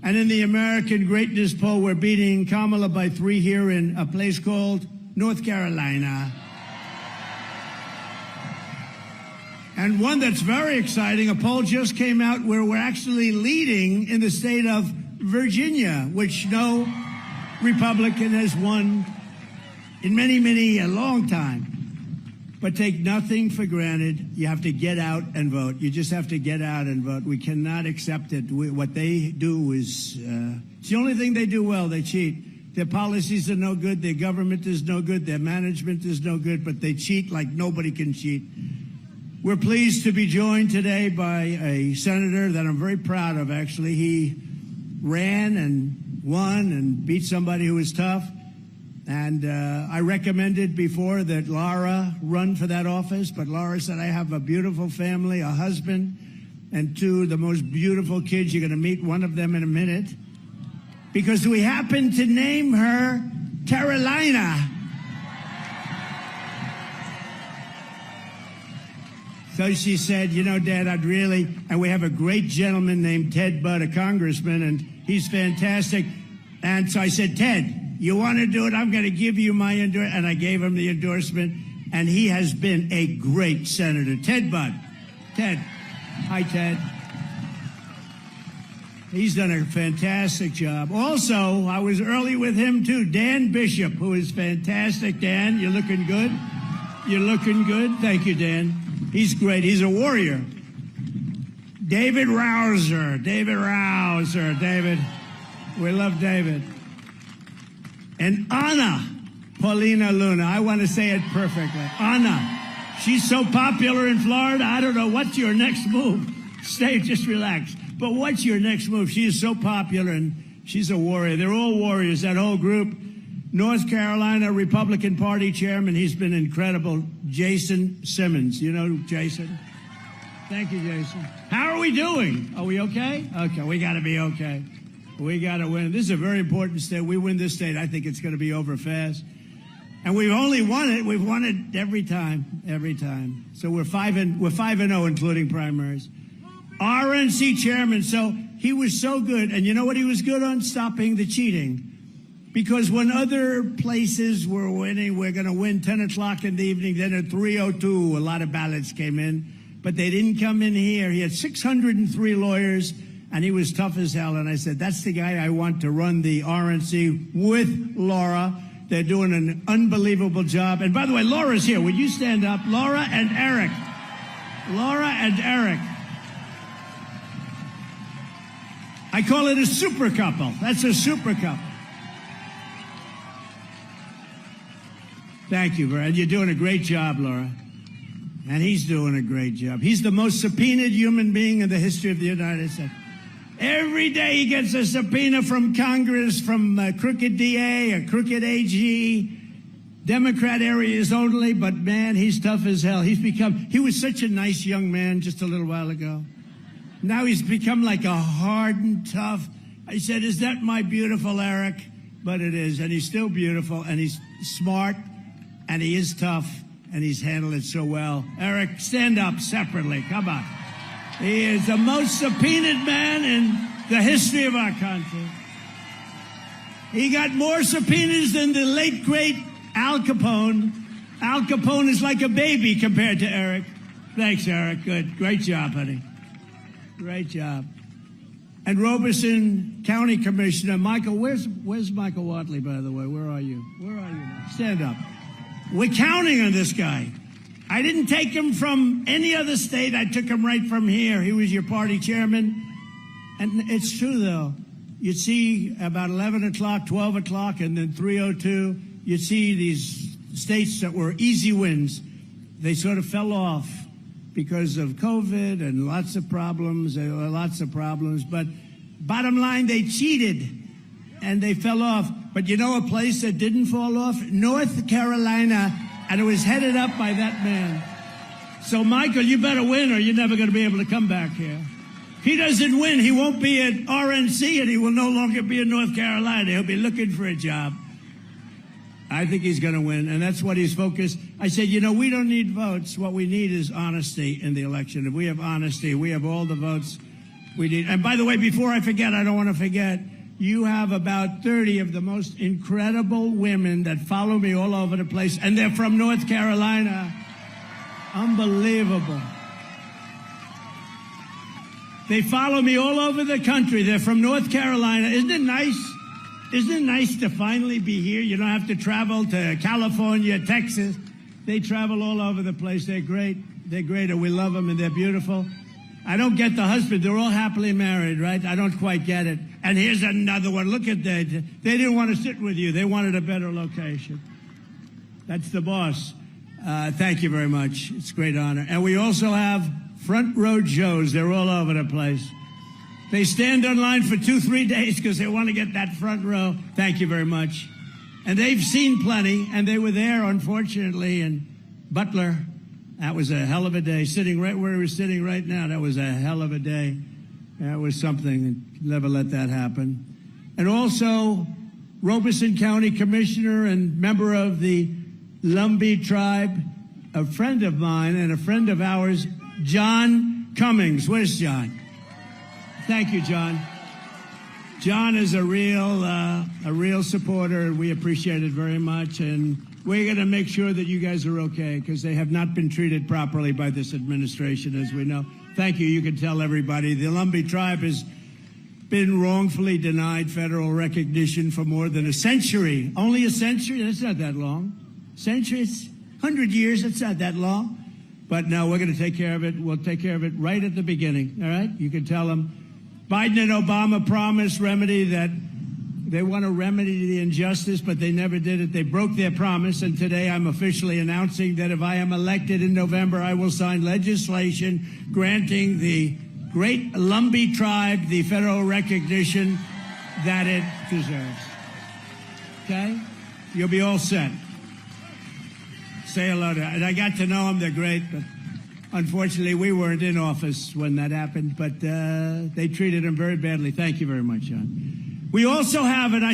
And in the American Greatness poll, we're beating Kamala by 3 here in a place called North Carolina. And one that's very exciting, a poll just came out where we're actually leading in the state of Virginia, which no Republican has won in a long time. But take nothing for granted. You have to get out and vote. You just have to get out and vote. We cannot accept it. What they do is, it's the only thing they do well. They cheat. Their policies are no good. Their government is no good. Their management is no good. But they cheat like nobody can cheat. We're pleased to be joined today by a senator that I'm very proud of, actually. He ran and won and beat somebody who was tough. And I recommended before that Laura run for that office, but Laura said, I have a beautiful family, a husband, and 2 of the most beautiful kids. You're going to meet one of them in a minute. Because we happen to name her Carolina. So she said, Dad, and we have a great gentleman named Ted Budd, a congressman, and he's fantastic. And so I said, Ted, you want to do it? I'm going to give you my endorsement. And I gave him the endorsement, and he has been a great senator. Ted Budd. Ted. Hi, Ted. He's done a fantastic job. Also, I was early with him, too. Dan Bishop, who is fantastic. Dan, you're looking good. You're looking good. Thank you, Dan. He's great. He's a warrior. David Rouser. David. We love David. And Anna Paulina Luna. I want to say it perfectly. Anna. She's so popular in Florida. I don't know. What's your next move? Stay, just relax. But what's your next move? She is so popular, and she's a warrior. They're all warriors, that whole group. North Carolina Republican Party chairman, he's been incredible. Jason Simmons. You know Jason? Thank you, Jason. How are we doing? Are we okay? Okay, we got to be okay. We got to win. This is a very important state. We win this state, I think it's going to be over fast. And we've only won it. We've won it every time. So we're 5-0, including primaries. RNC chairman, so he was so good. And you know what he was good on? Stopping the cheating. Because when other places were winning, we're going to win 10 o'clock in the evening, then at 3:02, a lot of ballots came in. But they didn't come in here. He had 603 lawyers, and he was tough as hell. And I said, that's the guy I want to run the RNC with Laura. They're doing an unbelievable job. And by the way, Laura's here. Would you stand up? Laura and Eric. I call it a super couple. That's a super couple. Thank you, Brad. You're doing a great job, Laura. And he's doing a great job. He's the most subpoenaed human being in the history of the United States. Every day he gets a subpoena from Congress, from a crooked DA, a crooked AG, Democrat areas only, but man, he's tough as hell. He was such a nice young man just a little while ago. Now he's become like a hardened, tough. I said, is that my beautiful Eric? But it is, and he's still beautiful, and he's smart, and he is tough, and he's handled it so well. Eric, stand up separately, come on. He is the most subpoenaed man in the history of our country. He got more subpoenas than the late, great Al Capone. Al Capone is like a baby compared to Eric. Thanks, Eric. Good. Great job, honey. Great job. And Robeson County Commissioner Michael, where's Michael Watley, by the way? Where are you? Stand up. We're counting on this guy. I didn't take him from any other state. I took him right from here. He was your party chairman. And it's true, though. You'd see about 11 o'clock, 12 o'clock, and then 3:02, you'd see these states that were easy wins. They sort of fell off because of COVID and lots of problems. But bottom line, they cheated, and they fell off. But you know a place that didn't fall off? North Carolina, and it was headed up by that man. So, Michael, you better win or you're never going to be able to come back here. If he doesn't win, he won't be at RNC, and he will no longer be in North Carolina. He'll be looking for a job. I think he's going to win, and that's what he's focused. I said, you know, we don't need votes. What we need is honesty in the election. If we have honesty, we have all the votes we need. And by the way, before I forget, I don't want to forget, you have about 30 of the most incredible women that follow me all over the place, and they're from North Carolina. Unbelievable. They follow me all over the country. They're from North Carolina. Isn't it nice? Isn't it nice to finally be here? You don't have to travel to California, Texas. They travel all over the place. They're great. They're great, and we love them, and they're beautiful. I don't get the husband. They're all happily married, right? I don't quite get it. And here's another one. Look at that. They didn't want to sit with you. They wanted a better location. That's the boss. Thank you very much. It's a great honor. And we also have Front Row Joes. They're all over the place. They stand in line for 2-3 days because they want to get that front row. Thank you very much. And they've seen plenty, and they were there, unfortunately, in Butler. That was a hell of a day. Sitting right where we're sitting right now, that was a hell of a day. That was something. Never let that happen. And also, Robeson County Commissioner and member of the Lumbee tribe, a friend of mine and a friend of ours, John Cummings. Where's John? Thank you, John. John is a real supporter. We appreciate it very much, and we're going to make sure that you guys are okay because they have not been treated properly by this administration, as we know. Thank you. You can tell everybody the Lumbee tribe is been wrongfully denied federal recognition for more than a century. Only a century? That's not that long. Centuries? 100 years? That's not that long. But no, we're going to take care of it. We'll take care of it right at the beginning, all right? You can tell them Biden and Obama promised remedy that they want to remedy the injustice, but they never did it. They broke their promise, and today I'm officially announcing that if I am elected in November, I will sign legislation granting the great Lumbee tribe the federal recognition that it deserves. Okay? You'll be all set. Say hello to, and I got to know them. They're great, but unfortunately, we weren't in office when that happened, but they treated them very badly. Thank you very much, John. We also have, and I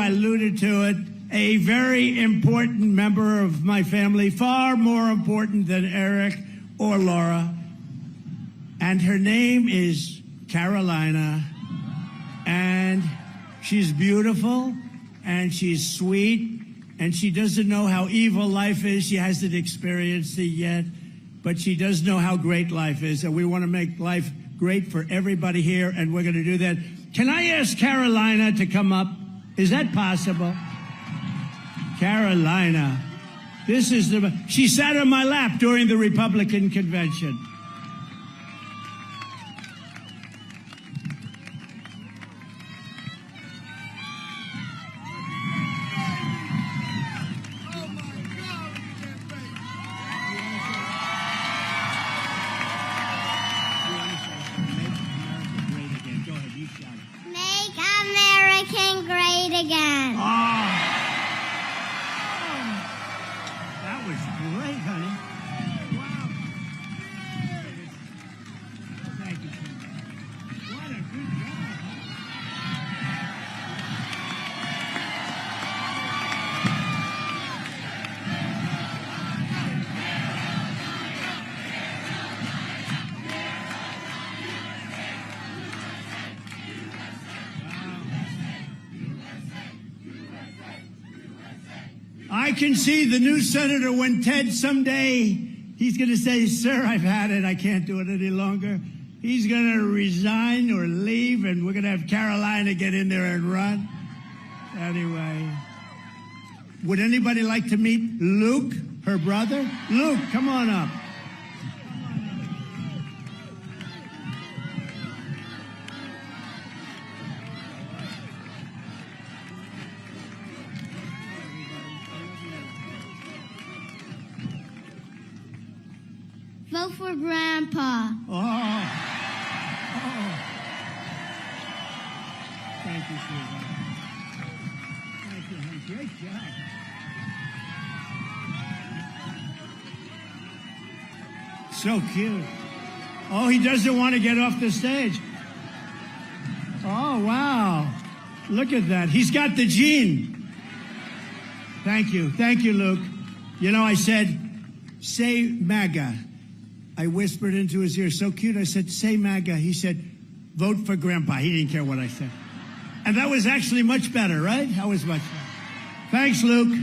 alluded to it, a very important member of my family, far more important than Eric or Laura, and her name is Carolina, and she's beautiful, and she's sweet, and she doesn't know how evil life is. She hasn't experienced it yet, but she does know how great life is, and we want to make life great for everybody here, and we're going to do that. Can I ask Carolina to come up? Is that possible? Carolina. She sat on my lap during the Republican convention. I can see the new senator when Ted someday, he's going to say, sir, I've had it. I can't do it any longer. He's going to resign or leave, and we're going to have Carolina get in there and run. Anyway, would anybody like to meet Luke, her brother? Luke, come on up. Vote for Grandpa. Oh. Thank you, sweetheart. Thank you, honey. Great job. So cute. Oh, he doesn't want to get off the stage. Oh, wow. Look at that. He's got the gene. Thank you. Thank you, Luke. You know, I said, say MAGA. I whispered into his ear, so cute. I said, say MAGA. He said, vote for Grandpa. He didn't care what I said. And that was actually much better, right? That was much better. Thanks, Luke.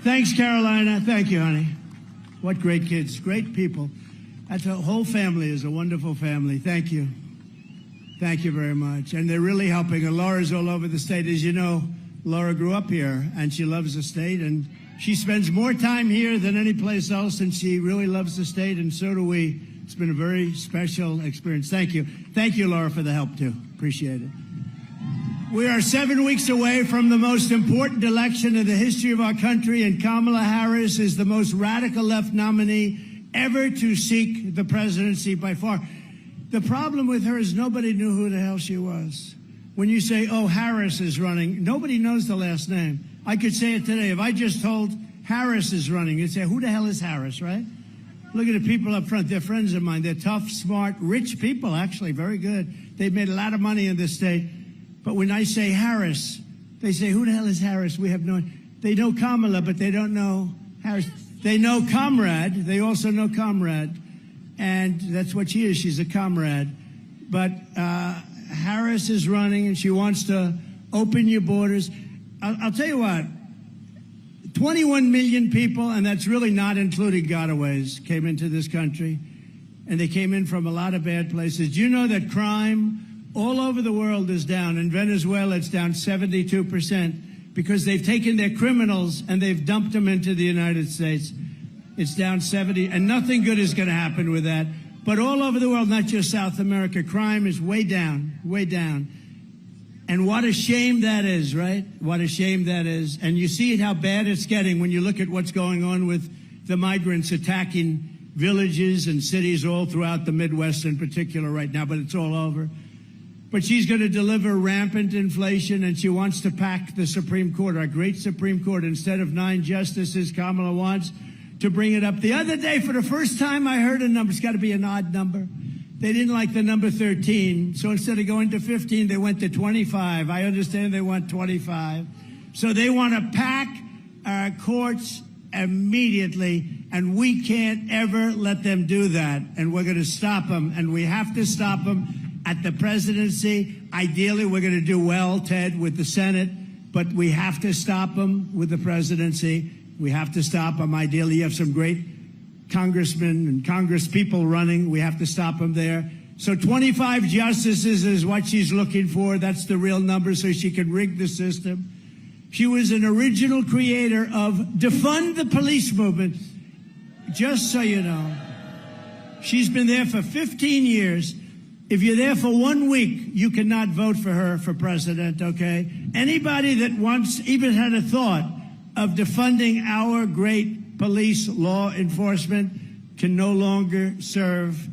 Thanks, Carolina. Thank you, honey. What great kids, great people. That's a whole family is a wonderful family. Thank you. Thank you very much. And they're really helping. And Laura's all over the state. As you know, Laura grew up here, and she loves the state, and she spends more time here than any place else, and she really loves the state, and so do we. It's been a very special experience. Thank you. Thank you, Laura, for the help, too. Appreciate it. We are 7 weeks away from the most important election in the history of our country, and Kamala Harris is the most radical left nominee ever to seek the presidency by far. The problem with her is nobody knew who the hell she was. When you say, oh, Harris is running, nobody knows the last name. I could say it today. If I just told Harris is running, you'd say, who the hell is Harris, right? Look at the people up front. They're friends of mine. They're tough, smart, rich people, actually, very good. They've made a lot of money in this state. But when I say Harris, they say, who the hell is Harris? We have no, they know Kamala, but they don't know Harris. They know Comrade. They also know Comrade. And that's what she is. She's a comrade. But Harris is running, and she wants to open your borders. I'll tell you what, 21 million people, and that's really not including gotaways, came into this country, and they came in from a lot of bad places. Do you know that crime all over the world is down. In Venezuela, it's down 72% because they've taken their criminals and they've dumped them into the United States. It's down 70, and nothing good is going to happen with that. But all over the world, not just South America, crime is way down, way down. And what a shame that is, right? What a shame that is. And you see how bad it's getting when you look at what's going on with the migrants attacking villages and cities all throughout the Midwest in particular right now, but it's all over. But she's going to deliver rampant inflation, and she wants to pack the Supreme Court, our great Supreme Court. Instead of 9 justices, Kamala wants to bring it up. The other day, for the first time, I heard a number. It's got to be an odd number. They didn't like the number 13, so instead of going to 15, they went to 25. I understand they want 25. So they want to pack our courts immediately, and we can't ever let them do that. And we're going to stop them, and we have to stop them at the presidency. Ideally, we're going to do well, Ted, with the Senate, but we have to stop them with the presidency. We have to stop them. Ideally, you have some great congressmen and congresspeople running. We have to stop them there. So 25 justices is what she's looking for. That's the real number, so she can rig the system. She was an original creator of defund the police movement. Just so you know, she's been there for 15 years. If you're there for 1 week, you cannot vote for her for president, okay? Anybody that once even had a thought of defunding our great police law enforcement can no longer serve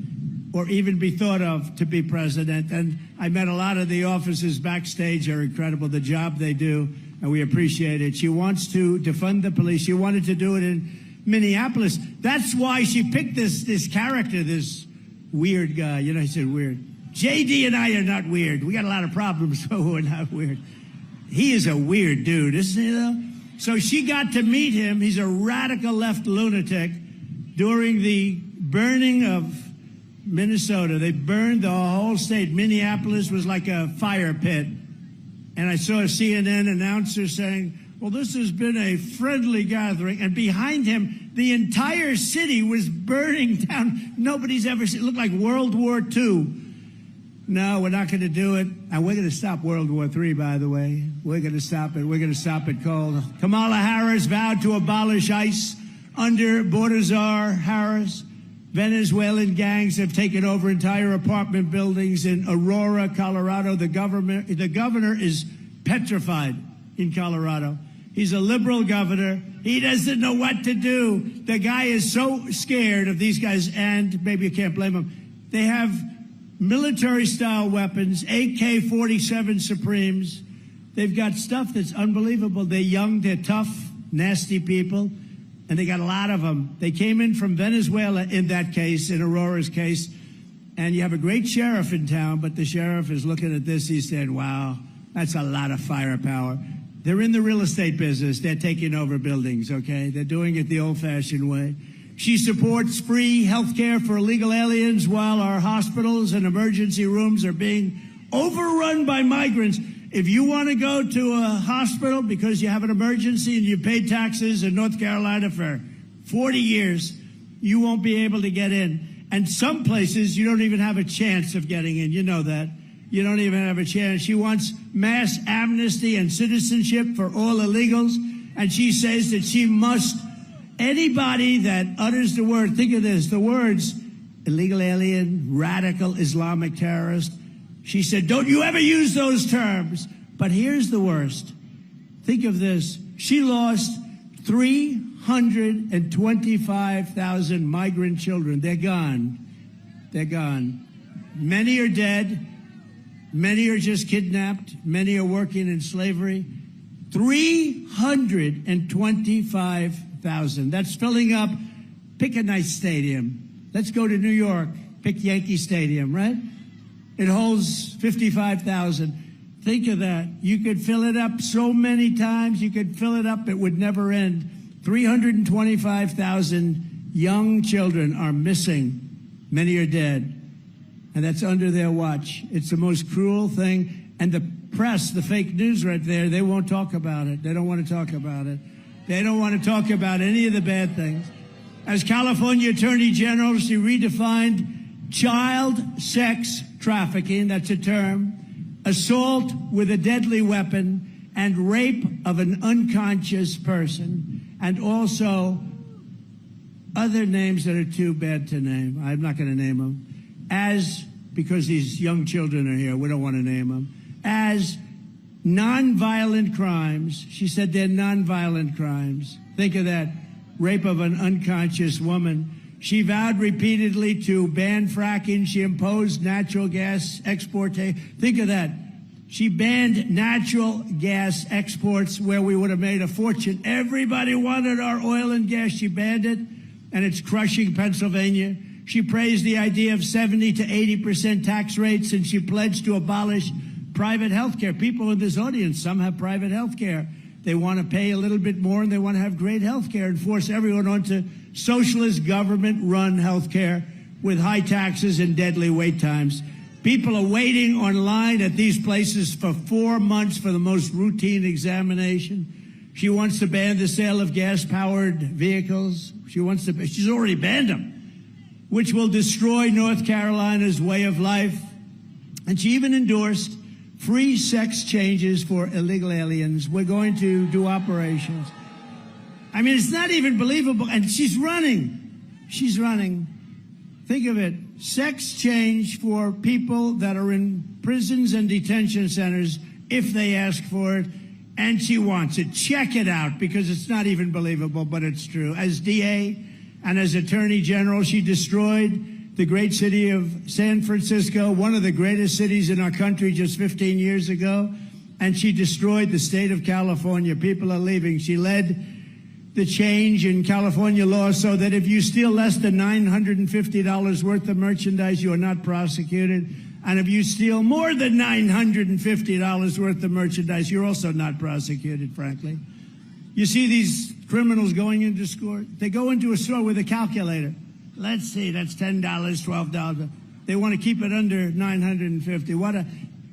or even be thought of to be president. And I met a lot of the officers backstage. Are incredible, the job they do, and we appreciate it. She wants to defund the police. She wanted to do it in Minneapolis. That's why she picked this character, this weird guy. You know, he said weird. JD and I are not weird. We got a lot of problems, but we're not weird. He is a weird dude, isn't he, though? So she got to meet him. He's a radical left lunatic. During the burning of Minnesota, they burned the whole state. Minneapolis was like a fire pit. And I saw a CNN announcer saying, well, this has been a friendly gathering. And behind him, the entire city was burning down. Nobody's ever seen it. It looked like World War II. No, we're not going to do it. And we're going to stop World War III, by the way. We're going to stop it. We're going to stop it cold. Kamala Harris vowed to abolish ICE under border czar Harris. Venezuelan gangs have taken over entire apartment buildings in Aurora, Colorado. The governor is petrified in Colorado. He's a liberal governor. He doesn't know what to do. The guy is so scared of these guys, and maybe you can't blame him. They have military-style weapons, AK-47 Supremes. They've got stuff that's unbelievable. They're young, they're tough, nasty people, and they got a lot of them. They came in from Venezuela in that case, in Aurora's case, and you have a great sheriff in town, but the sheriff is looking at this. He said, wow, that's a lot of firepower. They're in the real estate business. They're taking over buildings, okay? They're doing it the old-fashioned way. She supports free health care for illegal aliens while our hospitals and emergency rooms are being overrun by migrants. If you want to go to a hospital because you have an emergency and you paid taxes in North Carolina for 40 years, you won't be able to get in. And some places you don't even have a chance of getting in. You know that. You don't even have a chance. She wants mass amnesty and citizenship for all illegals. And she says that she must, anybody that utters the word, think of this, the words illegal alien, radical Islamic terrorist. She said, don't you ever use those terms. But here's the worst. Think of this. She lost 325,000 migrant children. They're gone. They're gone. Many are dead. Many are just kidnapped. Many are working in slavery. 325,000. That's filling up. Pick a nice stadium. Let's go to New York. Pick Yankee Stadium, right? It holds 55,000. Think of that. You could fill it up so many times. You could fill it up. It would never end. 325,000 young children are missing. Many are dead. And that's under their watch. It's the most cruel thing. And the press, the fake news right there, they won't talk about it. They don't want to talk about it. They don't want to talk about any of the bad things. As California Attorney General, she redefined child sex trafficking, that's a term, assault with a deadly weapon, and rape of an unconscious person, and also other names that are too bad to name. I'm not going to name them. Because these young children are here, we don't want to name them. As nonviolent crimes. She said they're nonviolent crimes. Think of that. Rape of an unconscious woman. She vowed repeatedly to ban fracking. She imposed natural gas export. Think of that. She banned natural gas exports where we would have made a fortune. Everybody wanted our oil and gas. She banned it, and it's crushing Pennsylvania. She praised the idea of 70 to 80% tax rates, and she pledged to abolish private health care. People in this audience, some have private health care. They want to pay a little bit more, and they want to have great health care and force everyone onto socialist government-run health care with high taxes and deadly wait times. People are waiting online at these places for 4 months for the most routine examination. She wants to ban the sale of gas-powered vehicles. She's already banned them, which will destroy North Carolina's way of life. And she even endorsed free sex changes for illegal aliens. We're going to do operations. I mean, it's not even believable. And she's running. She's running. Think of it. Sex change for people that are in prisons and detention centers if they ask for it. And she wants it. Check it out, because it's not even believable, but it's true. As DA and as Attorney General, she destroyed the great city of San Francisco, one of the greatest cities in our country just 15 years ago, and she destroyed the state of California. People are leaving. She led the change in California law so that if you steal less than $950 worth of merchandise, you are not prosecuted. And if you steal more than $950 worth of merchandise, you're also not prosecuted, frankly. You see these criminals going into store? They go into a store with a calculator. Let's see, that's $10, $12. They want to keep it under $950.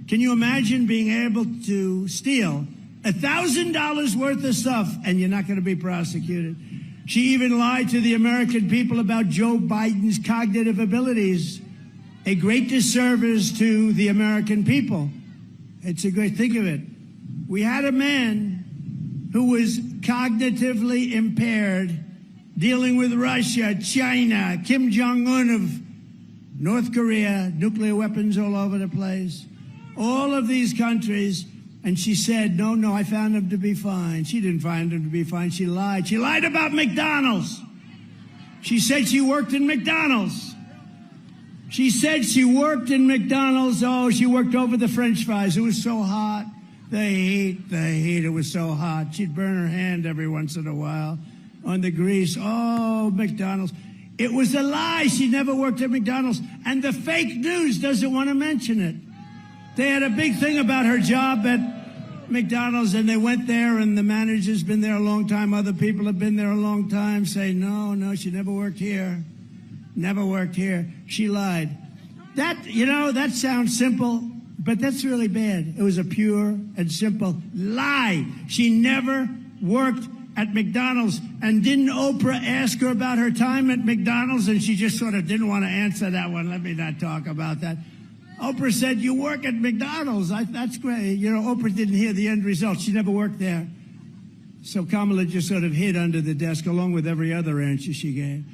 Can you imagine being able to steal $1,000 worth of stuff and you're not going to be prosecuted? She even lied to the American people about Joe Biden's cognitive abilities. A great disservice to the American people. It's a great, think of it. We had a man who was cognitively impaired, dealing with Russia, China, Kim Jong-un of North Korea, nuclear weapons all over the place, all of these countries. And she said, no, I found him to be fine. She didn't find him to be fine. She lied. She lied about McDonald's. She said she worked in McDonald's. She said she worked in McDonald's. Oh, she worked over the French fries. It was so hot. The heat, it was so hot. She'd burn her hand every once in a while on the grease. Oh, McDonald's. It was a lie. She never worked at McDonald's. And the fake news doesn't want to mention it. They had a big thing about her job at McDonald's, and they went there, and the manager's been there a long time. Other people have been there a long time, say, no, she never worked here. Never worked here. She lied. That sounds simple, but that's really bad. It was a pure and simple lie. She never worked at McDonald's. And didn't Oprah ask her about her time at McDonald's? And she just sort of didn't want to answer that one. Let me not talk about that. Oprah said, you work at McDonald's. That's great. Oprah didn't hear the end result. She never worked there. So Kamala just sort of hid under the desk along with every other answer she gave.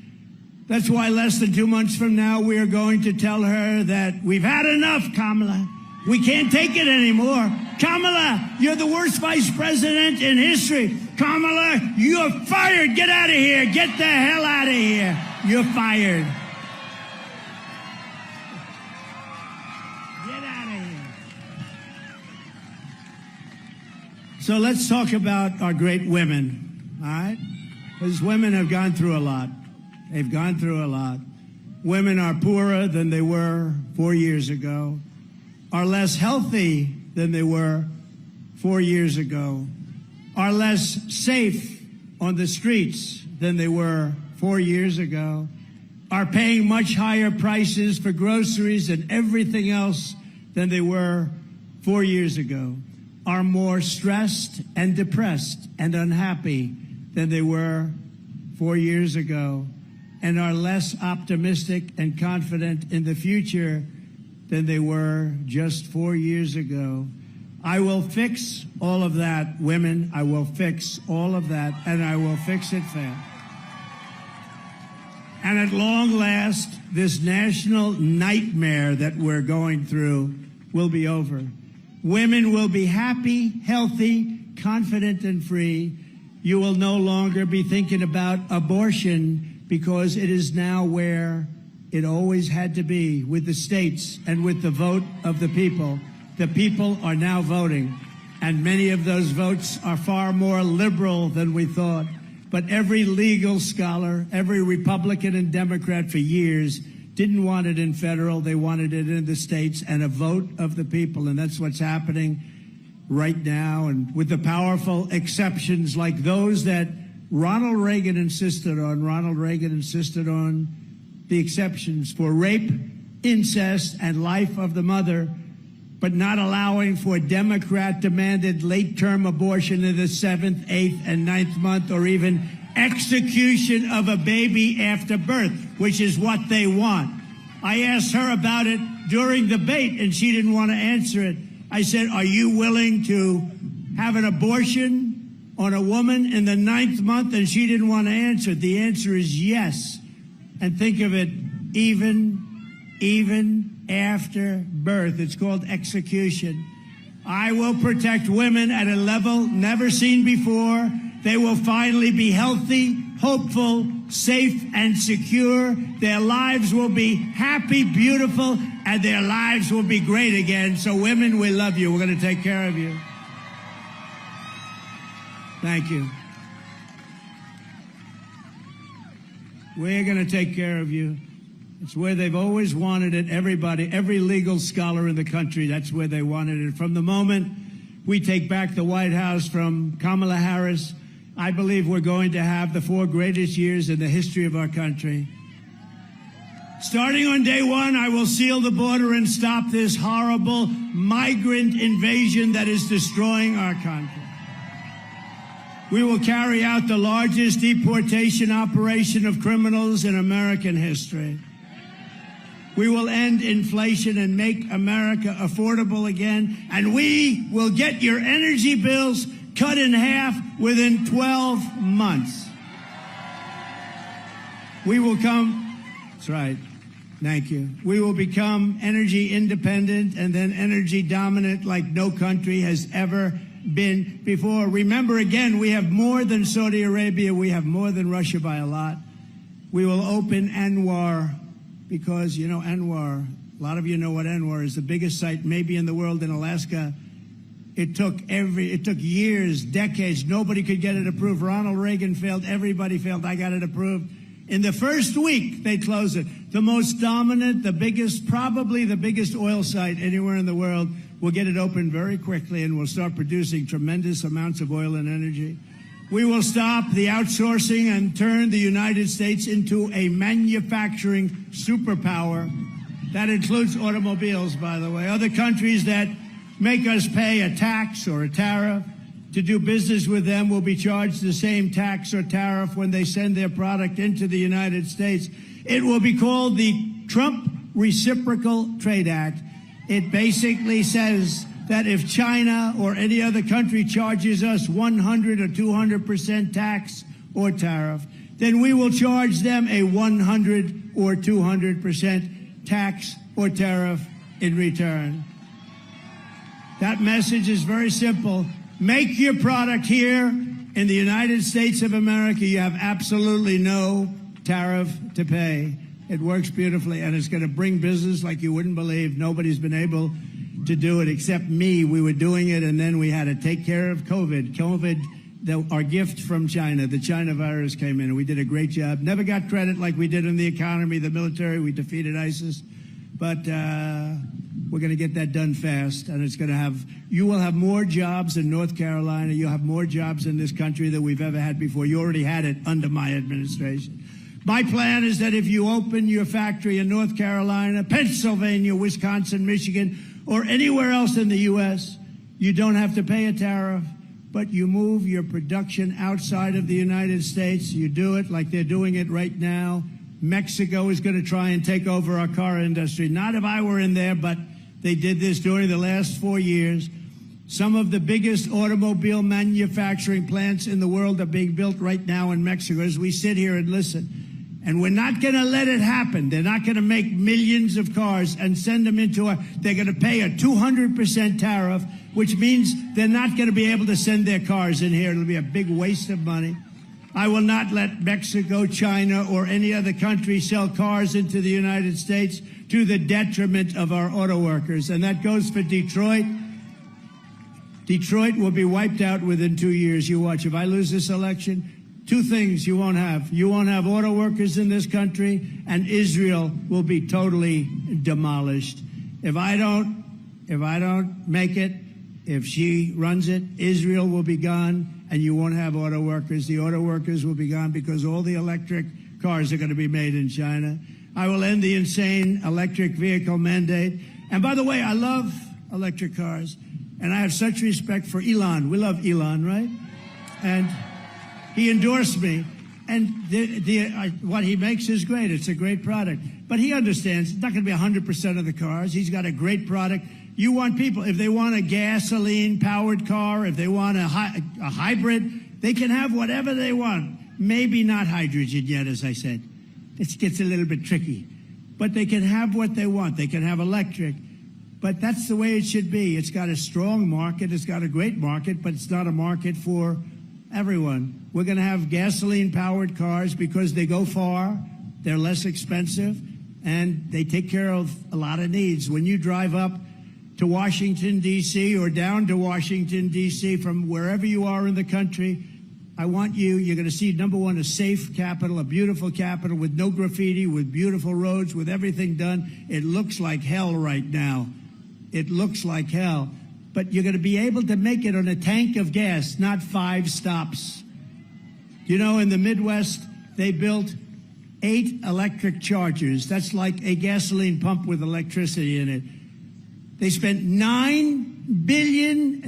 That's why less than 2 months from now, we are going to tell her that we've had enough, Kamala. We can't take it anymore. Kamala, you're the worst vice president in history. Kamala, you're fired. Get out of here. Get the hell out of here. You're fired. Get out of here. So let's talk about our great women, all right? Because women have gone through a lot. They've gone through a lot. Women are poorer than they were 4 years ago, are less healthy than they were 4 years ago, are less safe on the streets than they were 4 years ago, are paying much higher prices for groceries and everything else than they were 4 years ago, are more stressed and depressed and unhappy than they were 4 years ago, and are less optimistic and confident in the future than they were just 4 years ago. I will fix all of that, women. I will fix all of that, and I will fix it fast. And at long last, this national nightmare that we're going through will be over. Women will be happy, healthy, confident, and free. You will no longer be thinking about abortion because it is now where it always had to be, with the states and with the vote of the people. The people are now voting, and many of those votes are far more liberal than we thought. But every legal scholar, every Republican and Democrat for years didn't want it in federal. They wanted it in the states, and a vote of the people. And that's what's happening right now. And with the powerful exceptions like those that Ronald Reagan insisted on. Ronald Reagan insisted on the exceptions for rape, incest, and life of the mother, but not allowing for Democrat-demanded late-term abortion in the 7th, 8th, and 9th month, or even execution of a baby after birth, which is what they want. I asked her about it during the debate, and she didn't want to answer it. I said, are you willing to have an abortion on a woman in the 9th month? And she didn't want to answer it. The answer is yes. And think of it, even after birth. It's called execution. I will protect women at a level never seen before. They will finally be healthy, hopeful, safe, and secure. Their lives will be happy, beautiful, and their lives will be great again. So women, we love you. We're going to take care of you. Thank you. We're going to take care of you. It's where they've always wanted it. Everybody, every legal scholar in the country, that's where they wanted it. From the moment we take back the White House from Kamala Harris, I believe we're going to have the 4 greatest years in the history of our country. Starting on day 1, I will seal the border and stop this horrible migrant invasion that is destroying our country. We will carry out the largest deportation operation of criminals in American history. We will end inflation and make America affordable again, and we will get your energy bills cut in half within 12 months. We will come, that's right, thank you. We will become energy independent and then energy dominant like no country has ever been before. Remember, again, we have more than Saudi Arabia. We have more than Russia by a lot. We will open ANWR because, you know, ANWR, a lot of you know what ANWR is, the biggest site maybe in the world in Alaska. It took years, decades. Nobody could get it approved. Ronald Reagan failed. Everybody failed. I got it approved. In the first week, they closed it. The most dominant, the biggest, probably the biggest oil site anywhere in the world. We'll get it open very quickly, and we'll start producing tremendous amounts of oil and energy. We will stop the outsourcing and turn the United States into a manufacturing superpower. That includes automobiles, by the way. Other countries that make us pay a tax or a tariff to do business with them will be charged the same tax or tariff when they send their product into the United States. It will be called the Trump Reciprocal Trade Act. It basically says that if China or any other country charges us 100 or 200% tax or tariff, then we will charge them a 100 or 200% tax or tariff in return. That message is very simple. Make your product here in the United States of America. You have absolutely no tariff to pay. It works beautifully, and it's going to bring business like you wouldn't believe. Nobody's been able to do it except me. We were doing it, and then we had to take care of COVID. Our gift from China, the China virus came in, and we did a great job. Never got credit like we did in the economy, the military. We defeated ISIS. But we're going to get that done fast, and you will have more jobs in North Carolina. You'll have more jobs in this country than we've ever had before. You already had it under my administration. My plan is that if you open your factory in North Carolina, Pennsylvania, Wisconsin, Michigan, or anywhere else in the U.S., you don't have to pay a tariff, but you move your production outside of the United States. You do it like they're doing it right now Mexico is going to try and take over our car industry. Not if I were in there, but they did this during the last 4 years. Some of the biggest automobile manufacturing plants in the world are being built right now in Mexico as we sit here and listen. And we're not going to let it happen. They're not going to make millions of cars and send them into they're going to pay a 200% tariff, which means they're not going to be able to send their cars in here. It'll be a big waste of money. I will not let Mexico, China, or any other country sell cars into the United States to the detriment of our auto workers. And that goes for Detroit. Detroit will be wiped out within 2 years. You watch. If I lose this election, 2 things you won't have. You won't have auto workers in this country, and Israel will be totally demolished. If I don't make it, if she runs it, Israel will be gone, and you won't have auto workers. The auto workers will be gone because all the electric cars are going to be made in China. I will end the insane electric vehicle mandate. And by the way, I love electric cars, and I have such respect for Elon. We love Elon, right? And he endorsed me, and what he makes is great. It's a great product. But he understands it's not going to be 100% of the cars. He's got a great product. You want people, if they want a gasoline-powered car, if they want a hybrid, they can have whatever they want. Maybe not hydrogen yet, as I said. It gets a little bit tricky. But they can have what they want. They can have electric. But that's the way it should be. It's got a strong market. It's got a great market, but it's not a market for everyone. We're going to have gasoline-powered cars because they go far, they're less expensive, and they take care of a lot of needs. When you drive up to Washington, D.C., or down to Washington, D.C., from wherever you are in the country, I want you're going to see, number one, a safe capital, a beautiful capital with no graffiti, with beautiful roads, with everything done. It looks like hell right now. It looks like hell. But you're going to be able to make it on a tank of gas, not 5 stops. You know, in the Midwest, they built 8 electric chargers. That's like a gasoline pump with electricity in it. They spent $9 billion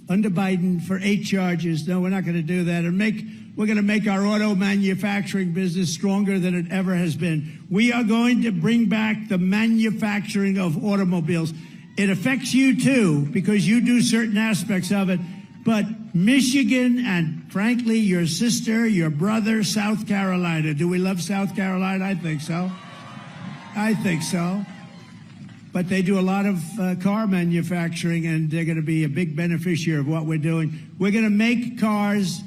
under Biden for 8 chargers. No, we're not going to do that. We're going to make our auto manufacturing business stronger than it ever has been. We are going to bring back the manufacturing of automobiles. It affects you, too, because you do certain aspects of it. But Michigan and, frankly, your sister, your brother, South Carolina. Do we love South Carolina? I think so. I think so. But they do a lot of car manufacturing, and they're going to be a big beneficiary of what we're doing. We're going to make cars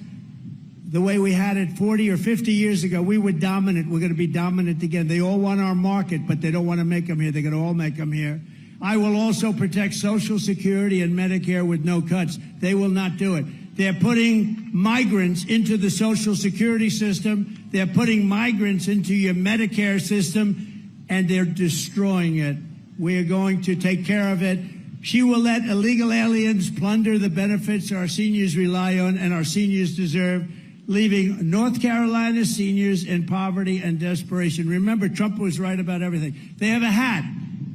the way we had it 40 or 50 years ago. We were dominant. We're going to be dominant again. They all want our market, but they don't want to make them here. They're going to all make them here. I will also protect Social Security and Medicare with no cuts. They will not do it. They're putting migrants into the Social Security system. They're putting migrants into your Medicare system, and they're destroying it. We're going to take care of it. She will let illegal aliens plunder the benefits our seniors rely on and our seniors deserve, leaving North Carolina seniors in poverty and desperation. Remember, Trump was right about everything. They have a hat.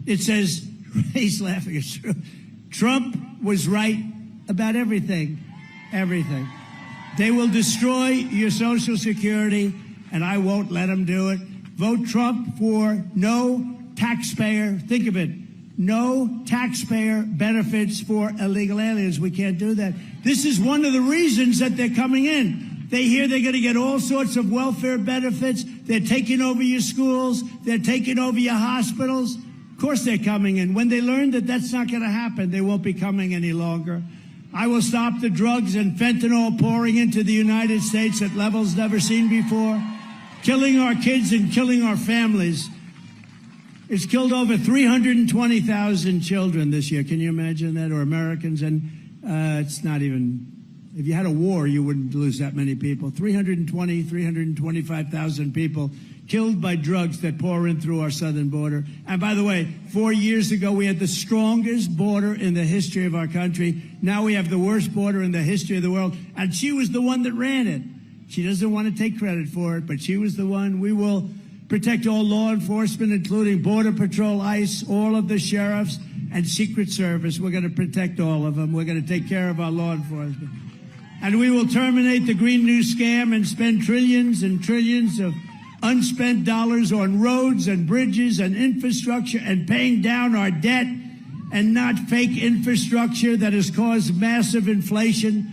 It says, he's laughing, it's true. Trump was right about everything. Everything. They will destroy your Social Security, and I won't let them do it. Vote Trump for no taxpayer, think of it, no taxpayer benefits for illegal aliens. We can't do that. This is one of the reasons that they're coming in. They hear they're going to get all sorts of welfare benefits. They're taking over your schools. They're taking over your hospitals. Of course they're coming in. When they learn that that's not going to happen, they won't be coming any longer. I will stop the drugs and fentanyl pouring into the United States at levels never seen before, killing our kids and killing our families. It's killed over 320,000 children this year. Can you imagine that? Or Americans. And it's not even, if you had a war, you wouldn't lose that many people. 325,000 people killed by drugs that pour in through our southern border. And by the way, 4 years ago, we had the strongest border in the history of our country. Now we have the worst border in the history of the world. And she was the one that ran it. She doesn't want to take credit for it, but she was the one. We will protect all law enforcement, including Border Patrol, ICE, all of the sheriffs, and Secret Service. We're going to protect all of them. We're going to take care of our law enforcement. And we will terminate the Green New Scam and spend trillions and trillions of unspent dollars on roads and bridges and infrastructure and paying down our debt, and not fake infrastructure that has caused massive inflation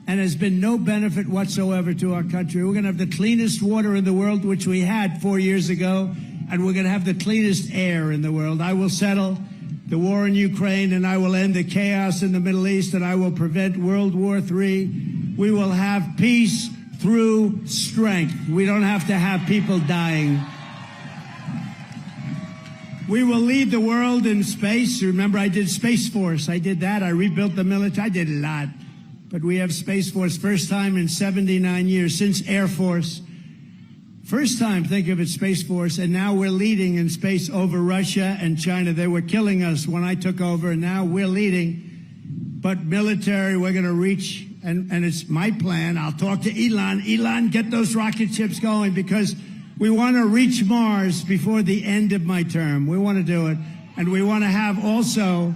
and has been no benefit whatsoever to our country. We're going to have the cleanest water in the world, which we had 4 years ago, and we're going to have the cleanest air in the world. I will settle the war in Ukraine, and I will end the chaos in the Middle East, and I will prevent World War III. We will have peace through strength. We don't have to have people dying. We will lead the world in space. Remember, I did Space Force. I did that. I rebuilt the military. I did a lot. But we have Space Force, first time in 79 years, since Air Force. First time, think of it, Space Force. And now we're leading in space over Russia and China. They were killing us when I took over, and now we're leading. But military, we're going to reach, and it's my plan. I'll talk to Elon. Elon, get those rocket ships going, because we want to reach Mars before the end of my term. We want to do it. And we want to have also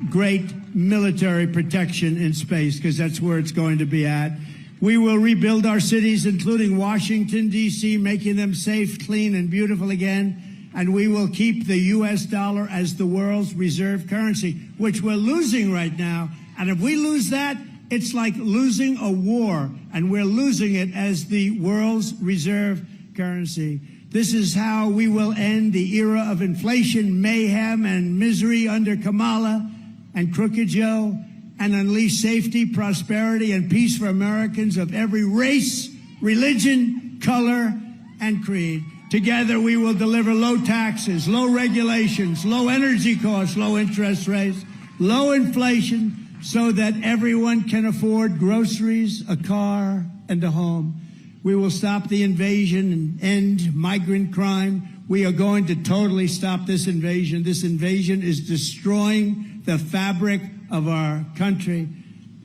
great military protection in space, because that's where it's going to be at. We will rebuild our cities, including Washington, D.C., making them safe, clean, and beautiful again. And we will keep the U.S. dollar as the world's reserve currency, which we're losing right now. And if we lose that, it's like losing a war, and we're losing it as the world's reserve currency. This is how we will end the era of inflation, mayhem, and misery under Kamala and Crooked Joe, and unleash safety, prosperity, and peace for Americans of every race, religion, color, and creed. Together, we will deliver low taxes, low regulations, low energy costs, low interest rates, low inflation, so that everyone can afford groceries, a car, and a home. We will stop the invasion and end migrant crime. We are going to totally stop this invasion. This invasion is destroying the fabric of our country.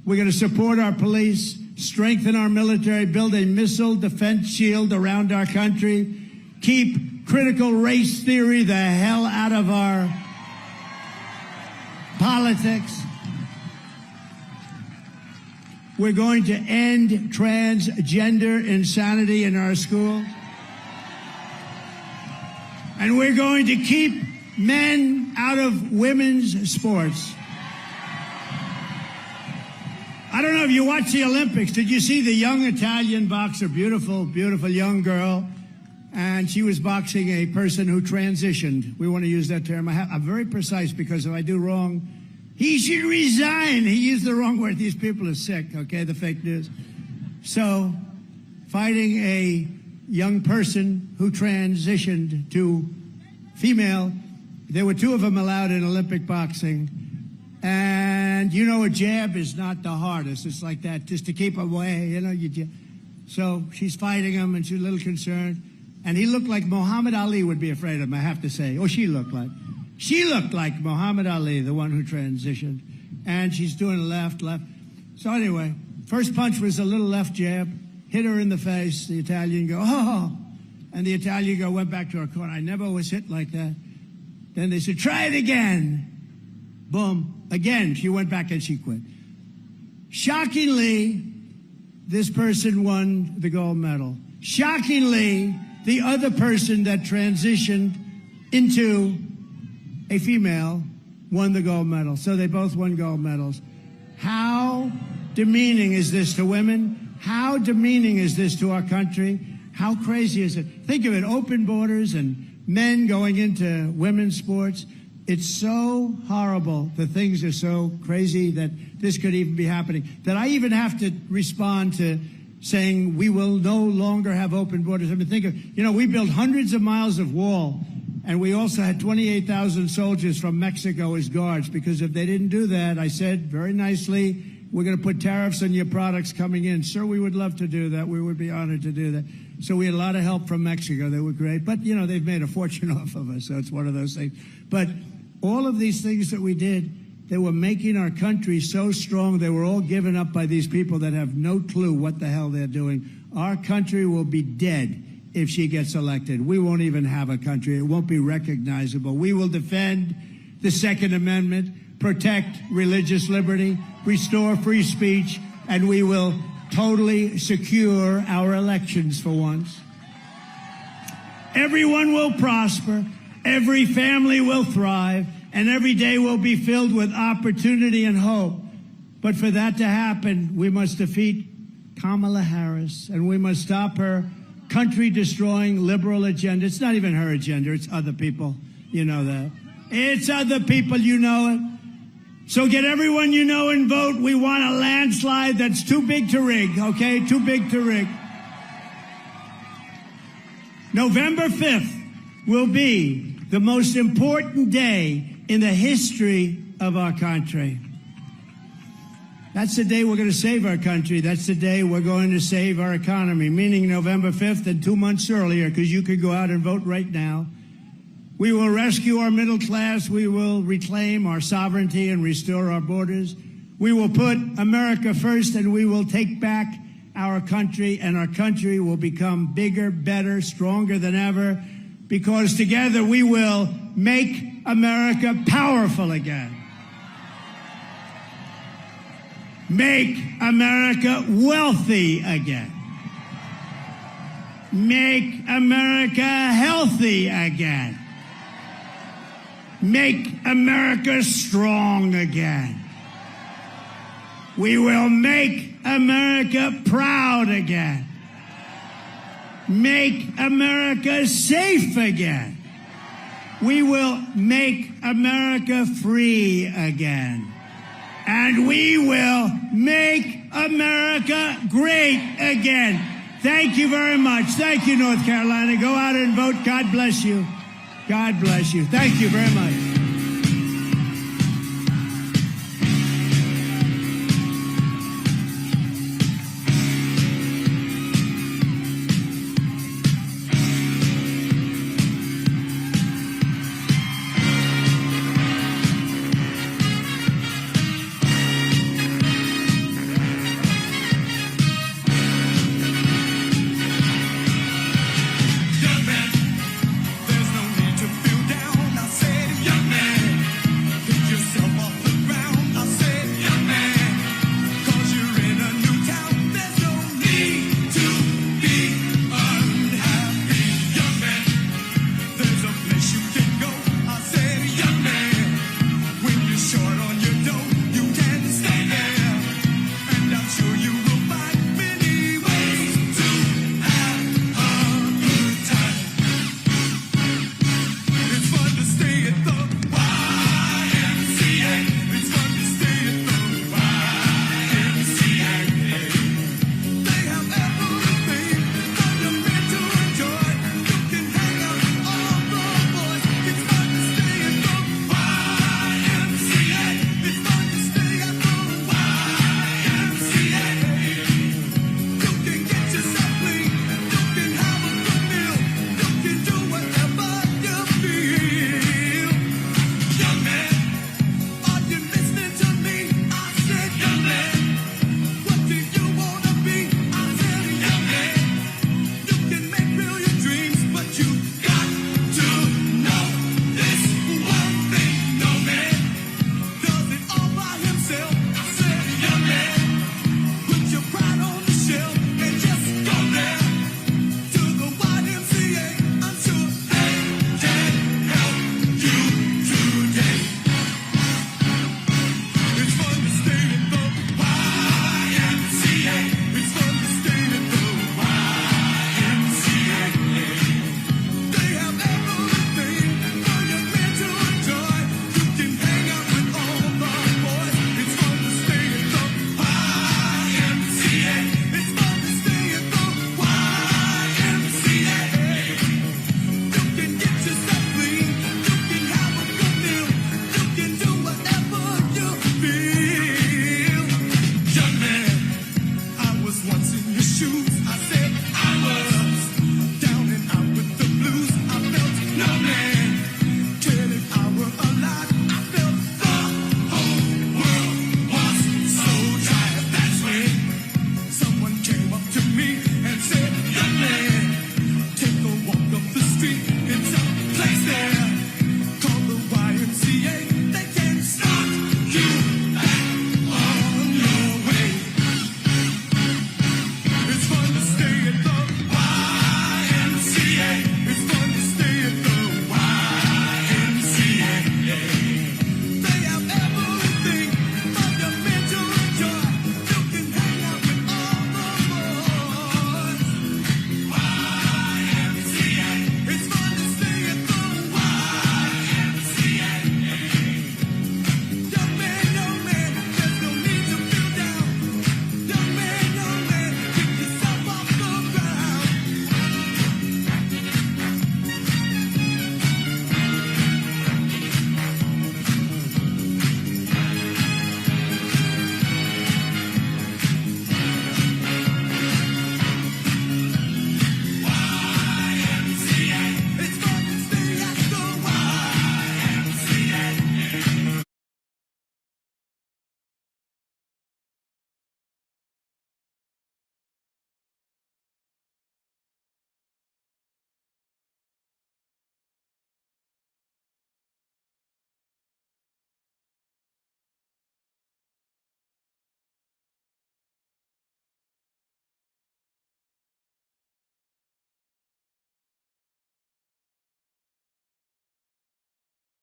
We're going to support our police, strengthen our military, build a missile defense shield around our country, keep critical race theory the hell out of our politics. We're going to end transgender insanity in our school. And we're going to keep men out of women's sports. I don't know if you watched the Olympics. Did you see the young Italian boxer, beautiful, beautiful young girl? And she was boxing a person who transitioned. We want to use that term. I'm very precise, because if I do wrong, he should resign. He used the wrong word. These people are sick, okay, the fake news. So, fighting a young person who transitioned to female, there were two of them allowed in Olympic boxing. And, you know, a jab is not the hardest. It's like that, just to keep away, you know. So she's fighting him, and she's a little concerned. And he looked like Muhammad Ali would be afraid of him, I have to say. Oh, she looked like. She looked like Muhammad Ali, the one who transitioned. And she's doing left. So anyway, first punch was a little left jab, hit her in the face. The Italian go, oh. And the Italian go, went back to her corner. I never was hit like that. Then they said, try it again. Boom. Again, she went back and she quit. Shockingly, this person won the gold medal. Shockingly, the other person that transitioned into a female won the gold medal. So they both won gold medals. How demeaning is this to women? How demeaning is this to our country? How crazy is it? Think of it, open borders and men going into women's sports. It's so horrible. The things are so crazy that this could even be happening, that I even have to respond to saying we will no longer have open borders. I mean, think of, you know, we built hundreds of miles of wall, and we also had 28,000 soldiers from Mexico as guards, because if they didn't do that, I said very nicely, we're going to put tariffs on your products coming in. Sir, we would love to do that. We would be honored to do that. So we had a lot of help from Mexico. They were great. But, you know, they've made a fortune off of us, so it's one of those things. But all of these things that we did, they were making our country so strong. They were all given up by these people that have no clue what the hell they're doing. Our country will be dead if she gets elected. We won't even have a country. It won't be recognizable. We will defend the Second Amendment, protect religious liberty, restore free speech, and we will totally secure our elections for once. Everyone will prosper, every family will thrive, and every day will be filled with opportunity and hope. But for that to happen, we must defeat Kamala Harris, and we must stop her country-destroying liberal agenda. It's not even her agenda, it's other people. You know that. It's other people, you know it. So get everyone you know and vote. We want a landslide that's too big to rig, okay? Too big to rig. November 5th will be the most important day in the history of our country. That's the day we're going to save our country. That's the day we're going to save our economy, meaning November 5th and 2 months earlier, because you could go out and vote right now. We will rescue our middle class. We will reclaim our sovereignty and restore our borders. We will put America first, and we will take back our country, and our country will become bigger, better, stronger than ever, because together we will make America powerful again. Make America wealthy again. Make America healthy again. Make America strong again. We will make America proud again. Make America safe again. We will make America free again. And we will make America great again. Thank you very much. Thank you, North Carolina. Go out and vote. God bless you. God bless you. Thank you very much.